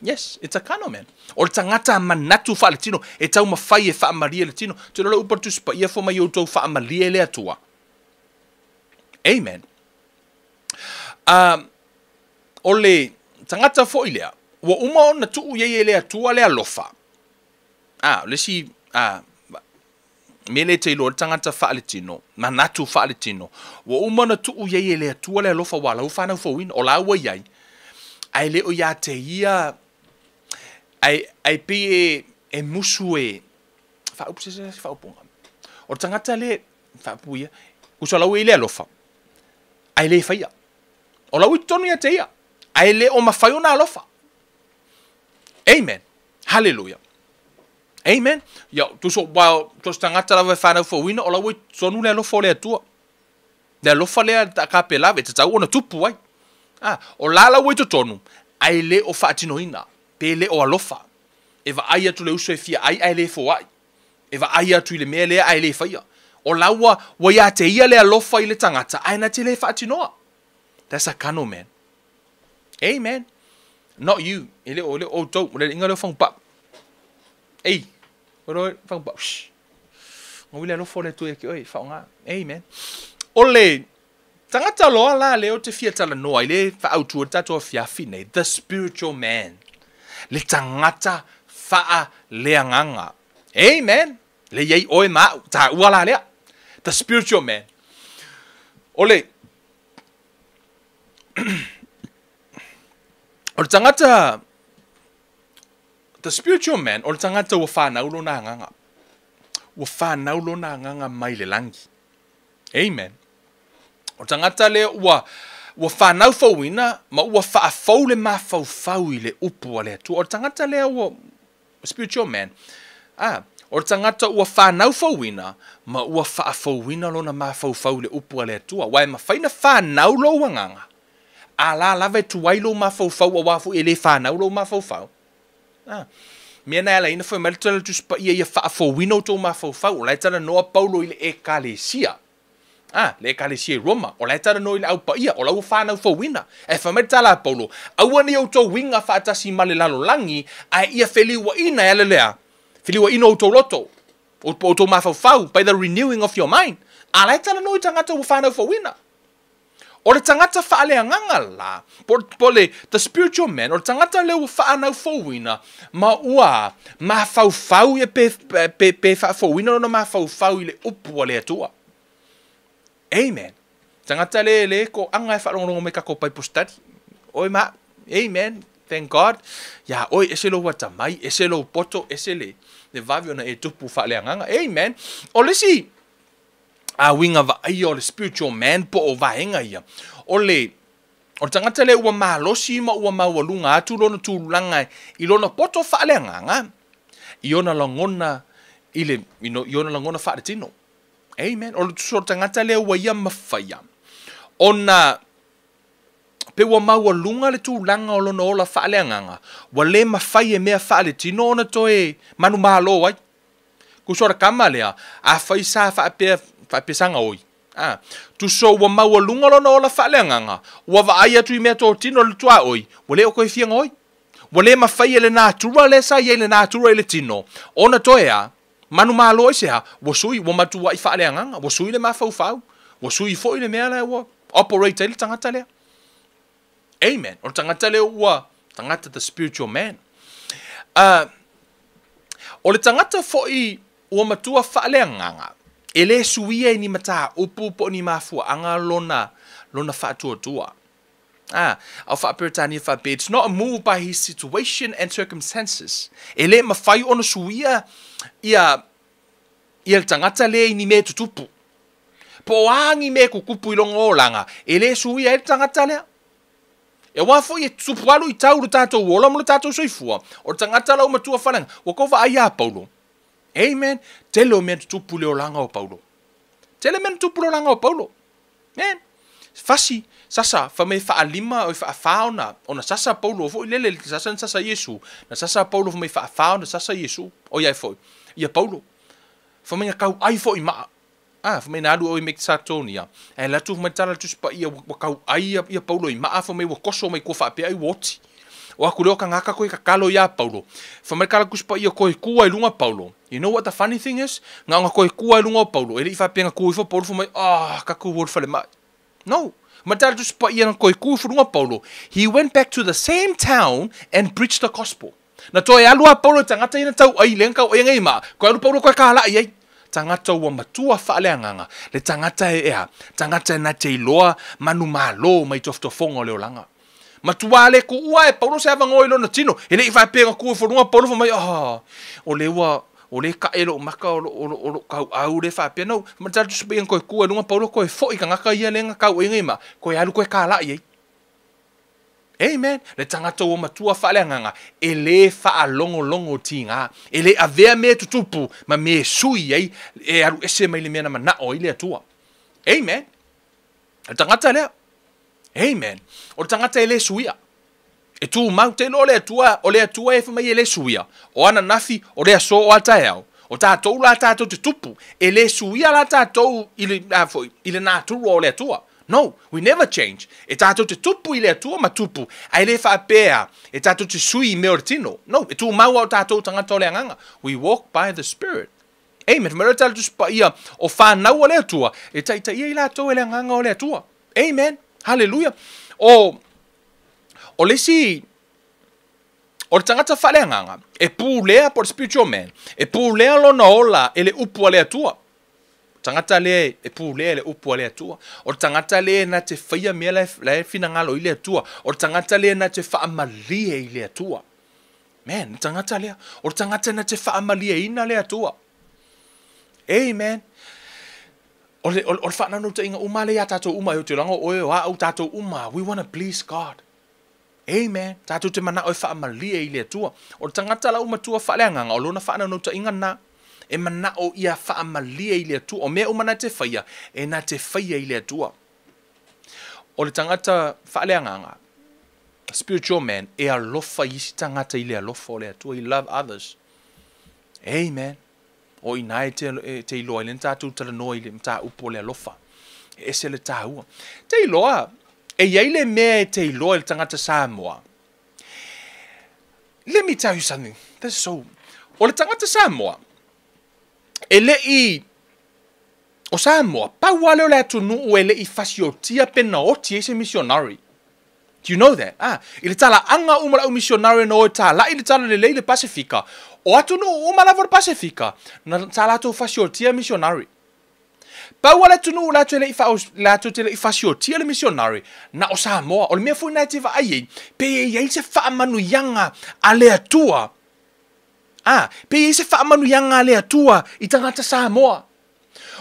yes it's a kano man o tangata manatu fa latino e tau mafai e fa maria latino te lo upo tu spa ia fo mai o tau fa maria le atua amen ole tangata fo ilea wa uma na tu ye le atua le alofa le si mele te lo tangata fa latino manatu fa latino wa uma na tu ye le atua le alofa wala ufa na fo win o la wa yai ai le o ya te ia ai pe e musu e fa upse fa upunga o tangata le fa puia usala we le alofa ai le faia o la witonu ya te ia ai le o mafai ona alofa amen hallelujah amen ya tu so wa tu tangata la fa na fo win o la we sonu le alofa le atua le alofa le ta kapela ve te tau ona tupu ai o la we tonu ai le o fatinoina pele o alofa e va aia tu le uso e fia ai le fo ai e va aia tu le mele ai le faia o lawa wa ya te ia le alofa i le tangata ai na te le fatinoa that's a kano man amen not you ele o to le inga le fong pa o fong pa ngo le alofa le tu e ki oi fa nga amen ole tangata loa la le o te fia tala noa ile fa autu tato fia fine the spiritual man le tangata fa le anganga amen le yai oi ma ta wala le the spiritual man ole o tangata the spiritual man o tangata wa fa na ulo na nganga wa fa na ulo na nganga mai le langi amen o tangata le wa whanau fauina, ma ua whaafau le mawhau i le upu le tu. O tangata le o spiritual man. O le tangata ua whanau fauina, ma ua wha fauina lona ma fau le upu le atua. Wai ma whaina whanau lo wanganga. A la lave tuai lo ma fau a wafu e le whanau lo ma fau. Mea na ala ina foi malita le tuspa ia wha fauina o tō ma fau. O lai tana noa Paulo i le ekalesia. Le ekalesia i Roma. O lai tana noa i le au pa ia. O lau whanau fauina. E whamalita la Paulo. Aua ni au tō winga whaatasi ma le lalo langi, a ia wheliwa ina ele lea. Whiliwa ino o tō loto, o tō mawhau, by the renewing of your mind. A lai tana no i tangata o whanau whawina. O le tangata whaalea nganga la, po le, the spiritual man, o le tangata leo whanau whawina, ma ua, mawhau ia pe whawina no mawhau i le upu le atua. Amen. Tangata le ko anga e wharongo me kako pai postati. Oi ma, amen. Thank God. Ya, oi, ese lo watamai, ese lo poto, ese le vavi ona e tupu whaaleanganga. Amen. O lesi, a winga va ai o le spiritual man po o vaenga ia. O tangata le ua mahalosi ma ua mawalunga atu lona tūlanga i lona poto whaaleanganga. I ona langona, i ona langona whaaretino. Amen. O le tangata le ua ia mawhaia. Ona, pe ua maua lunga le tūlanga o lona ola whaaleanganga. Wa le mawhai e mea whaale tino ona toe manu mahalo ai. Kusora kama lea, a whai sa whaapea sanga oi. Tu so wa maua lunga lona ola whaaleanganga. Wa vaai atu I mea tō tino le tua oi. Wa le o koe fianga oi. Wa le mawhai e le nātura le sa ye le nātura e le tino. Ona toe a, manu mahalo ai seha, wa sui, wa matua I whaaleanganga. Wa sui le mawhau. Wa sui fo I le mea le wa operate le tangata lea. Amen. O tangata leo ua, tangata the spiritual man. O le tangata foi ua matua whaaleanganga. E le suia I ni mata upu ni mafua anga lona whaatua tua. Au whaaperetani whape. It's not a move by his situation and circumstances. E le mawhai ona suia ia le tangata le I ni me tutupu. Po angi me kukupu ilonga o langa. E le suia e le tangata lea. E wafo I tupualu I tau tatou wola mo tatou soifua. O tangata lau matua whananga. Wa kova ai a Paulo. Amen. Tele o mea tupu leo langa o Paulo. Tele mea tupu leo langa o Paulo. Man. Fasi. Sasa. Whamei whaalima o whaafao na. O na sasa Paulo. Fo ilele sasa na sasa Yesu. Na sasa Paulo whamei whaafao na sasa Yesu. O iai fo. Ia Paulo. Whamei nga kau ai fo I maa. Whamei na alu o I mek satonia. E latu whamei tala tuspa ia wakau ai ia Paulo I maa whamei wakoso mai kua whaapea I woti. O aku leo ka ngaka koe kakalo ia Paulo. Whamei kala kuspa ia koe kua I lunga Paulo. You know what the funny thing is? Nga koe kua I lunga Paulo. Ele I whapea nga kua I Paulo whamei, kaku word whale mai. No. Whamei tala tuspa ia nga koe kua I lunga Paulo. He went back to the same town and preached the gospel. Na toi alua Paulo tangata ina tau ai lenka o ngai ma. Koe alu Paulo koe kahala ai. Tangata ua matua whaaleanganga. Le tangata ea. Tangata na te iloa manu malo mai toftofonga leo langa. Matua le ku ua e Paulo se avango ilo na tino. Ele I whapea kua whanunga Paulo whamai. O le ua. O le ka elo maka o kau au le whapea. No. Matara tu sepeang koe kua lunga Paulo koe fo I ka ngaka ia lenga kau ngai ma. Koe alu koe kaala iei. Amen. Le tangata ua matua whaaleanganga. E le whaalongo tinga. E le avea me tutupu. Ma me sui ei. E aru ese mai le mea na manao I le atua. Amen. Le tangata lea. Amen. O le tangata e le suia. E tu mau te lo le atua. O le atua e whamai e le suia. O ana nafi o le aso o ata eau. O tātou la tātou te tupu. E le suia la tātou I le nāturu o le atua. No, we never change. E tātou te tupu I le atua ma tupu. Ai le whaapea. E tātou te sui I mea o tino. No, e tu mau o tātou tangata o le anganga. We walk by the Spirit. Amen. Mera tātou spa ia o whanau o le atua. E taita ia I lātou e le anganga o le atua. Amen. Hallelujah. O lesi, o le tangata whaleanganga, e pūlea por spiritual man, e pūlea lona ola e le upu a le atua. Tangata le e pūlea le upu a le atua. O tangata le na te whaia mea le finangalo I le atua. O tangata le na te whaamalia I le atua. Man, tangata lea. O tangata na te whaamalia ina le atua. Amen. O le whanano te inga uma le a tātou uma o te lango oe o au tātou uma. We want to please God. Amen. Tātou te mana o whaamalia I le atua. O le tangata la uma tua whaleanganga. O lona whanano te inga na. e mana o ia whaamalia i le atua. O mea umana te whaia, e na te whaia i le atua. O le tangata whaaleanganga, spiritual man, e alofa i si tangata i le alofa o le atua. He love others. Amen. O i nai te iloa, le ntātou tala noa i le mta upo le alofa. E se le tāua. Te iloa, e iei le mea e te iloa le tangata Samoa. Let me tell you something. This is so... O le tangata Samoa, e le i... O Samoa, pauale o le atunu o e le i fasiotia pena oti e se missionary. Do you know that? I le tala anga umala o missionary no e tala, i le tala le le Pasifika. O atunu umala vor Pasifika, na tala to fasiotia missionary. Pauale tunu la to le i fasiotia le missionary, na o Samoa, o le mea fui native ai, pe e se whaamanu yanga a le atua. Pe e se whaamanu yanga a le atua i tangata Samoa.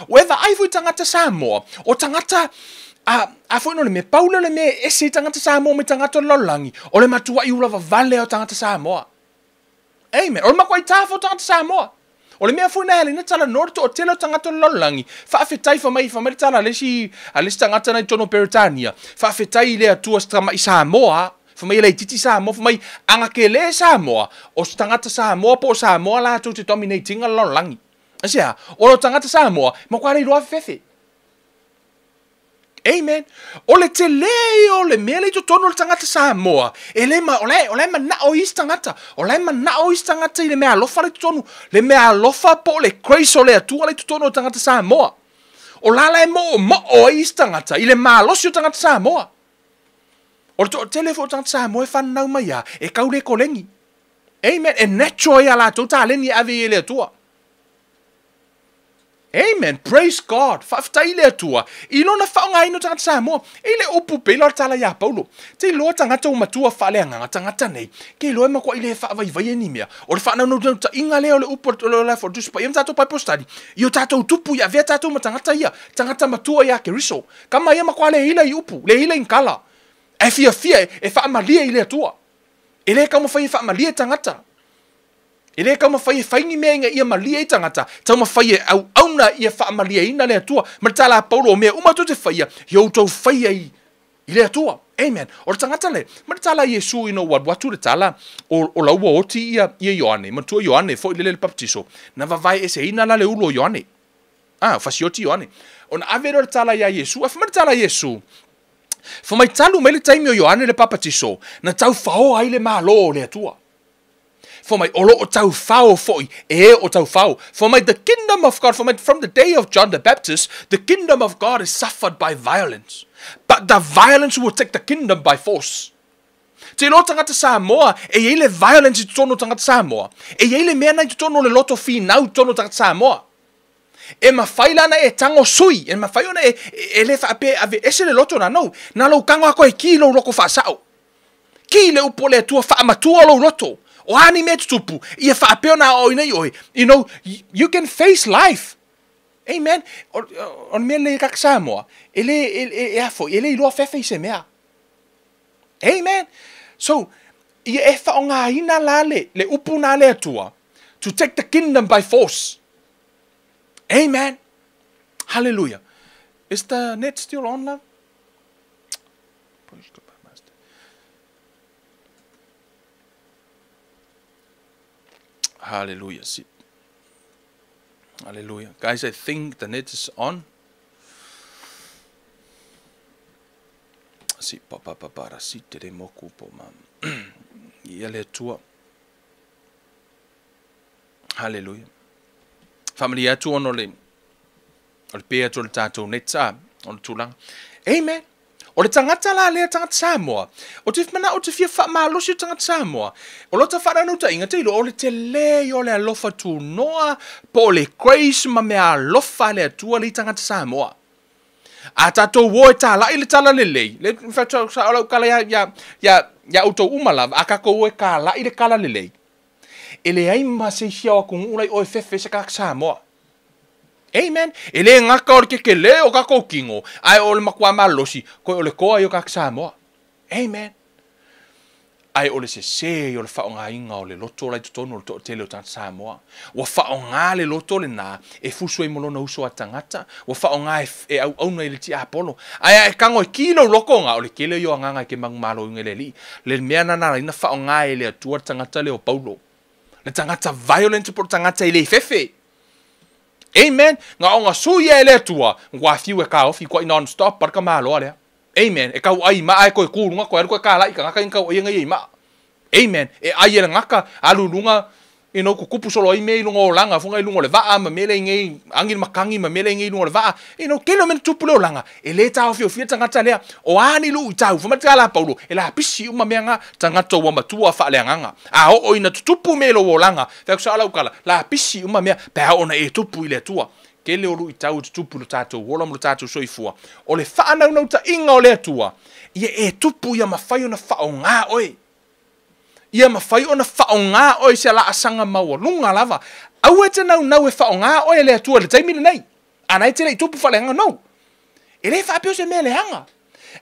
Whether ai fui tangata Samoa, o tangata a foi no le me paula le me ese tangata Samoa me tangata lolangi, o le matua i ulava vale o tangata Samoa. Amen. O le makua i tafo tangata Samoa. O le mea foi na hele na tala norto o tele o tangata lolangi. Whaafetai whamai tala lesi tangata na tono Peritania. Whaafetai le atua strama i Samoa. Whamai le titi Samoa, whamai angake le Samoa. O tangata Samoa po Samoa la tu te dominatinga lolangi. Asia, o lo tangata Samoa, makua le iloa fefe. Amen. O le te leo le mele to tono le tangata Samoa. E le ma o le ma na o is tangata. O le ma na o is tangata i le mea alofa le tono. Le mea alofa po le grace o le atua le tono le tangata Samoa. O la le mo o is tangata i le ma alosi o tangata Samoa. O le to telefo tangata Samoa e whanau mai a e kaule kolengi. Amen. E natural ia la to ta leni ave le atua. Amen. Praise God. Whaftai le atua. I lona whaonga ino tangata Samoa. E le upu pela o tala ia Paulo. Te loa tangata o matua whaleanga tangata nei. Ke loa makua i le whaavai e ni mea. O le whanau no ta inga leo le upu o le for duspa. Iam tato Bible study. I o tato tupu ia vea tato matangata ia. Tangata matua ia ke riso. Kama ia makua le hila i upu. Le hila in kala. E fia e whaamalia i le atua. E le kama whai whaamalia tangata. E le kama whaingi mea inga ia malia i tangata, tau ma whai au auna ia wha malia ina le atua, maritala Paulo o mea umatu te whaia, iau tau whaia i le atua. Amen. O le tangata le, maritala Yesu ino watu le tala, o laua oti ia Ioane, matua Ioane, fo i le baptiso, na vavai ese ina la le ulo Ioane. Fasioti Ioane. O na avero le tala ia Yesu, afa maritala Yesu, fo mai talu mai le taimi o Ioane le baptiso, na tau whao ai le malo le atua. For my olo o tau fao foi o tau fao. For my the kingdom of God, from the day of John the Baptist, the kingdom of God is suffered by violence, but the violence will take the kingdom by force. Te lo tangata Samoa e ele violence i tono tangata Samoa. E ele mea nai tono le loto fi nau tono tangata Samoa. E mawhaila na e tango sui, e mawhaila na e le whaape ave ese le loto na nou. Na lau kango ako e ki lo roko whaasao. Ki le upo le tua whaamatua lo roto. O ani me tupu, ia whaapeo na o inei oi. You know, you can face life. Amen. O mea le kaka Samoa, ele afo, ele iloa fefe i se mea. Amen. So, ia e whaonga ina la le upu na le atua, to take the kingdom by force. Amen. Hallelujah. Is the net still on now? Hallelujah. See. Hallelujah. Guys, I think the net is on. Si para si te moku po mam. Yele tua. Hallelujah. Family atu ono le. Ol pe atu le tatou net sa on tulang. Amen. O le tangata la le tangata Samoa. O te mana o te fia wha malosi o tangata Samoa. O lo ta whanau ta inga te ilo, o le te le o le alofa tu noa, po le grace ma mea alofa le atua le tangata Samoa. A tatou wo e tala i le tala le lei. Le whata sa olau kala ya utou umalav, a kako wo e kala i le kala le lei. E le aima se sia o kung ulai o e fefe se kaka Samoa. Amen. E le ngaka o le keke le o kako kingo. Ai o le makua malosi. Koe o le koa i o kaka Samoa. Amen. ai o le se o le whaongainga o le loto lai tutonu o le to'atele o tata Samoa. Ua whaonga le loto le nā e fusu e molona uso a tangata. Ua whaonga e au auna i le ti apolo. Ai e kango e kilo loko ngā o le kele i o anganga ke mangumalo inga le li. Le mea nana ina whaonga e le atua tangata le o Paulo. Le tangata violent po tangata i le fefe. Amen. Ngā o ngā suia e le atua. Ngā fiu e ka ofi kwa i non-stop parka malo alea. Amen. E kau ai maa e koe kūrunga koe aru koe kā lai ka ngaka in kau o ianga i maa. Amen. E ai e ngaka alulunga ino kukupu solo i me ilunga o langa funga ilunga le vaa ma mele ngei angin makangi ma mele ngei ilunga le vaa ino kelo men tupu le o langa e le tau fio fia tangata lea o ani lu i tau fuma tika la Paulo e la pisi uma meanga tangata wa matua fa le nganga a o ina tupu me lo o langa fa kusa ala ukala la pisi uma mea pa ona e tupu ile tua kele o lu i tau tupu lo tatou wola mo lo tatou soifua o le faa nau ta inga o le tua ia e tupu ia mawhai ona whaonga oi ia mawhai ona whaonga oi se la asanga maua lunga lava au e te nau e whaonga oi le tua le taimile nei anai te le tupu whalenga no e le whapio se mele hanga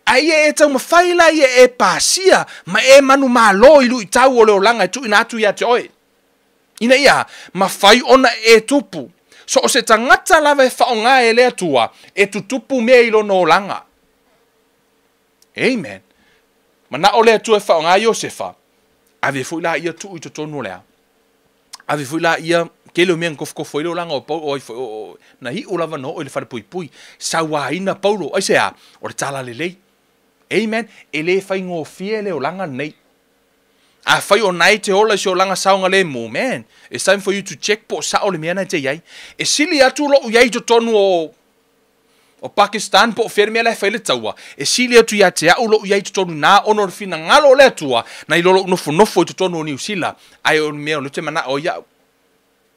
a ia e tau mawhai la ia e pasia ma e manu malo i lu i tau o le olanga e tu ina atu ia te oi ina ia mawhai ona e tupu so o se tangata lava e whaonga e le atua e tutupu mea ilo no langa. Amen. Ma na o le atua e whaonga Iosefa, ave fui la ia tu i to tonu lea. Ave fui la ia kelo mea nkofkofo ilo langa o Paulo o na hi o lava no o le whare pui pui. Sawa ina Paulo, ai sea, o le tala le lei. Amen. E le whai ngō fie le o langa nei. A whai o nai te ola si o langa saunga le mo, man. It's time for you to check po sa o le mea na te iai. E sili atu lo iai to tonu o Pakistan po fere mea le whai le taua. E sili atu ia te au lo iai to tonu na ono le fina ngalo le atua na i lolo nofo i to tonu o New Zealand. Ai o mea o le te mana o iau.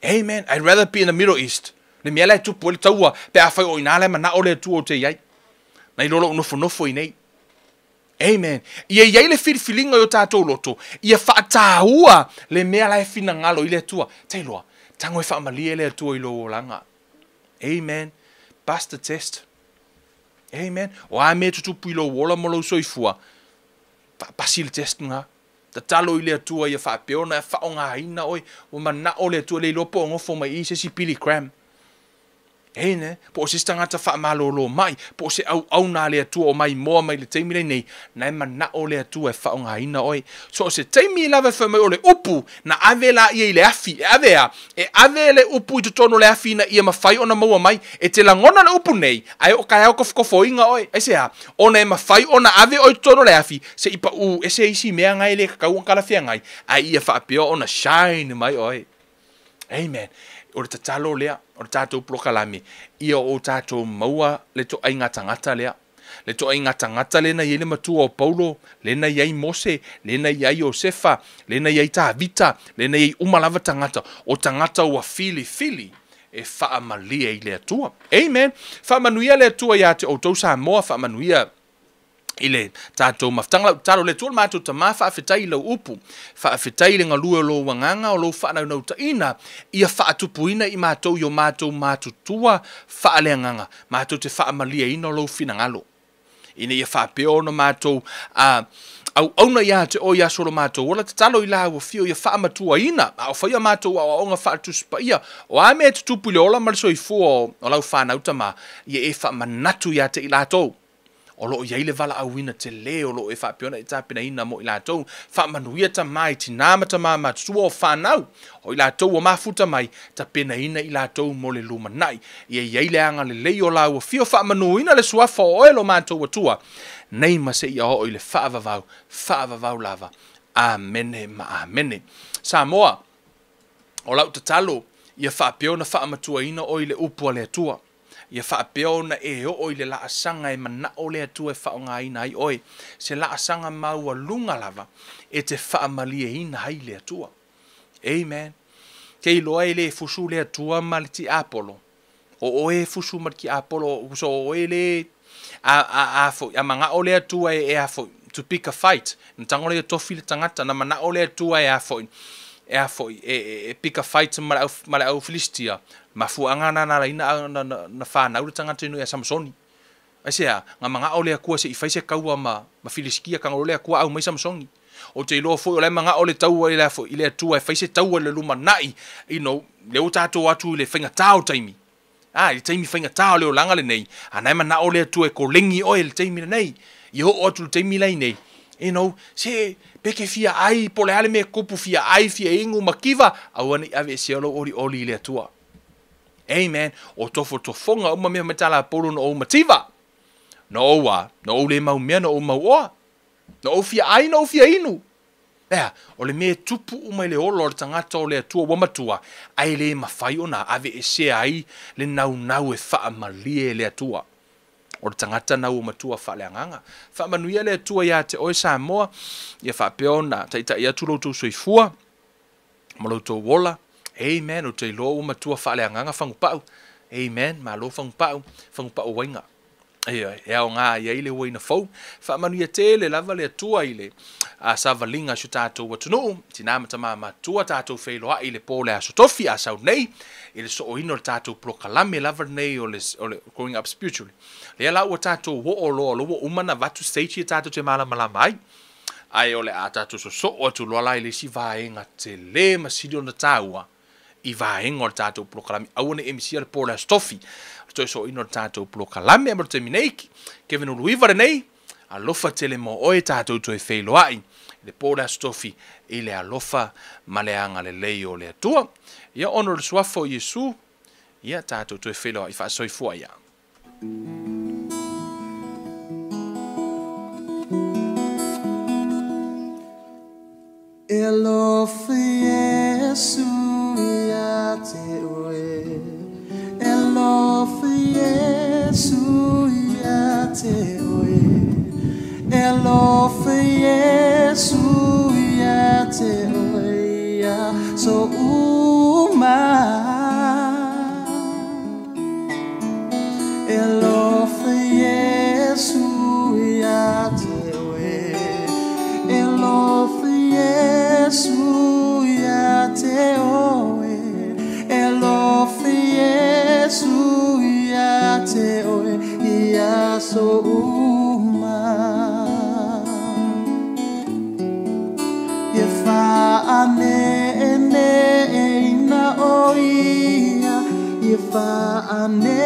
Amen. I'd rather be in the Middle East. Le mea le tupu le taua pe a whai o inale mana o le atua o te iai. Na i lolo nofo i nei. Amen. Ia iai le whiriwhilinga o tātou loto. Ia whaatahua le mea lai whina ngalo i le atua. Teiloa, tango e whaamalia le atua i lo o langa. Amen. Pass the test. Amen. O a mea tutupu i lo wola mo lo soifua. Pasi le test nga. Ta talo i le atua ia whaapeona e whaonga haina oi. O mana o le atua le lopo o ngofo mai i se si pili cram. Hene, po se tangata wha malolo mai, po se au nā le atua o mai moa mai le teimile nei, nai mana o le atua e whaonga ina oi. So se teimi lawe wha mai o le upu, na ave la ia i le afi, e ave le upu i tutono le afi na ia mawhai ona maua mai, e te langona le upu nei, ai o kai au kofkofo inga oi, ai se ha, ona e mawhai ona ave o i tutono le afi, se ipa e se isi mea ngai le kakau ang kalawhia ngai, ai ia whaapio ona shine mai oi. Amen. O le tatalo lea, o le tātou plokalami, ia o tātou maua le to ainga tangata lea. Le to ainga tangata le na iele matua o Paulo, le na iai Mose, le na iai Josefa, le na iai Tavita, le na iai umalava tangata, o tangata ua fili, e whaamalia i le atua. Amen. Whaamanuia le atua ia te o tau Samoa, whaamanuia ile tātou maftanga talo le tūl mātou ta mā whaafetai lau upu, whaafetai le ngalua lo wanganga o lo whaanau nau ta ina, ia whaatupuina i mātou yo mātou tua whaaleanganga, mātou te whaamalia ina lo finangalo. Ina ia whaapeo na mātou au auna ia te o ia solo mātou, wala te talo i la ua fio ia whaamatua ina, au whaia mātou au aonga whaatuspa ia, o ame te tupu le ola maliso i fua o lau whanau ta mā, ia e whaamanatu ia te i lātou. O lo ia ile vala awina te le o lo e whapiona i tāpina ina mo i lātou whaamanuia ta mai ti nāma ta mā matua o whanau o i lātou o mafuta mai ta pena ina i lātou mo le luma nai ia ile anga le lei o lau o fio whaamanuina le suafa o e lo mātou atua nei ma se ia o i le whaavavau lava amene ma amene Samoa o lau tatalo ia whapiona whaamatua ina o i le upua le atua ia whaapeona e o i le laasanga e mana o le atua e whaonga ina ai oi. Se laasanga maua lunga lava e te whaamalia ina hai le atua. Amen. Kei loa e le fusu le atua ma le ti Apollo. O e fusu ma ki Apollo, so o e le a manga o le atua e afo to pick a fight. Ntango le tofi le tangata na mana o le atua e afo e pick a fight ma le au Filistia. Mafuanga na ina na whanau le tangata inu e Samsoni. Ai sea, ngā mga o lea kua se i whaise kaua ma Filiskia kanga o lea kua au mai Samsoni. o te loa fo le manga o le tau ile fo ile tu e faise tau le luma nai le o tato atu le finga tau taimi le taimi finga tau le o langa le nei ana mana o le tu e ko lengi o le taimi le nei yo o tu taimi le nei se peke fia ai po le ale me kupu fia ai fia ingu makiva awane ave se oli le tua amen o tofo tofonga o me metala polo no mativa no le mau mea no mau oa no fia ai no fia inu o le me tupu umai le olo le tangata o le atua wa matua ai le mawhai ona ave e se ai le nau e wha malie le atua o le tangata nau matua wha le anganga wha manuia le atua ia te oe Samoa ia wha peona taita ia tu loutou soifua ma loutou wola amen o te ilo matua wha le anganga whangupau amen ma lo whangupau wainga o ngā ia ile waina fau wha manuia te le lava le atua ile a savalinga su tātou watunu tinamata matua tātou whailoa ile pōle a sotofi a sau nei ile so o ino tātou prokalame lava nei o le growing up spiritually le ala ua tātou wo o loa loa umana vatu seichi tātou te malama ai ole a tātou so o atu loa lai le si vaenga te le masidio na tāua i vaenga o tātou prokalame au ne emisia le pōle a sotofi to so ino tātou prokalame a te mineiki Kevin Uluiva nei alofa tele mo oe tātou to e whailoai le pōra stofi i le alofa maleanga le lei o le atua ia ono le suafo Yesu ia tātou to e whailoai i whaasoifua ia Elofa Yesu ia te oe Elofa Yesu ia te oe Elofa Yesu ia te oe ia so uma Elofa Yesu ia te oe Elofa Yesu ia te oe Elofa Yesu ia te oe ia so uma Ye fa ane ina oia Ye fa ane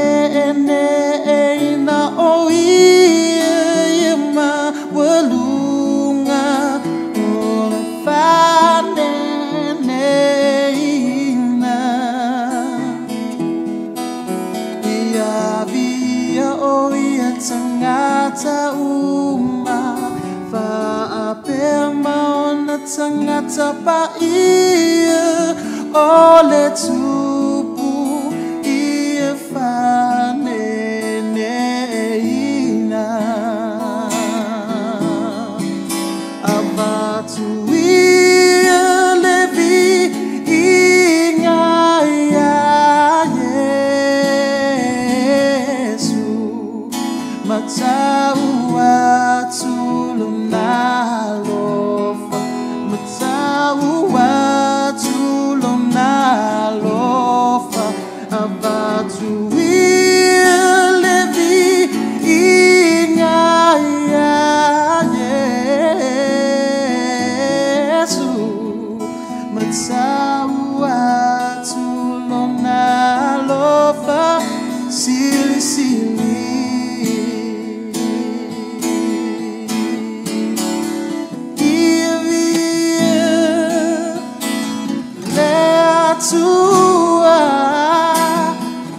ina oia Ye ma walunga Ola fa ina Ia via oia tangata uma Fa apema ona tangata pa ia O le tupu ia fa ina Abatu ia levi inga ia Yesu Matau atu luna lofa Matau atu luna lofa Abatu ia levi inga ia Yesu Matau atu luna lofa Sili sili Tua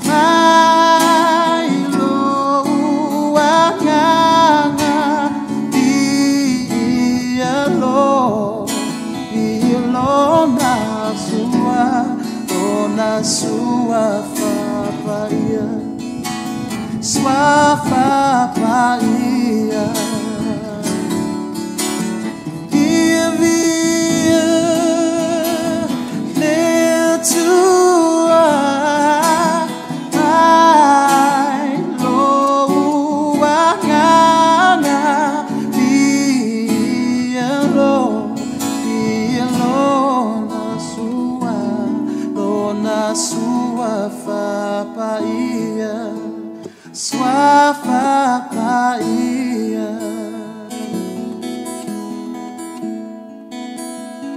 mai lo nganga dia lo na sua fapaia sua fapaia Sua fapaia, sua fapaia.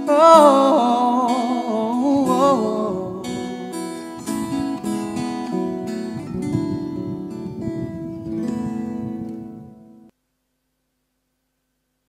Oh,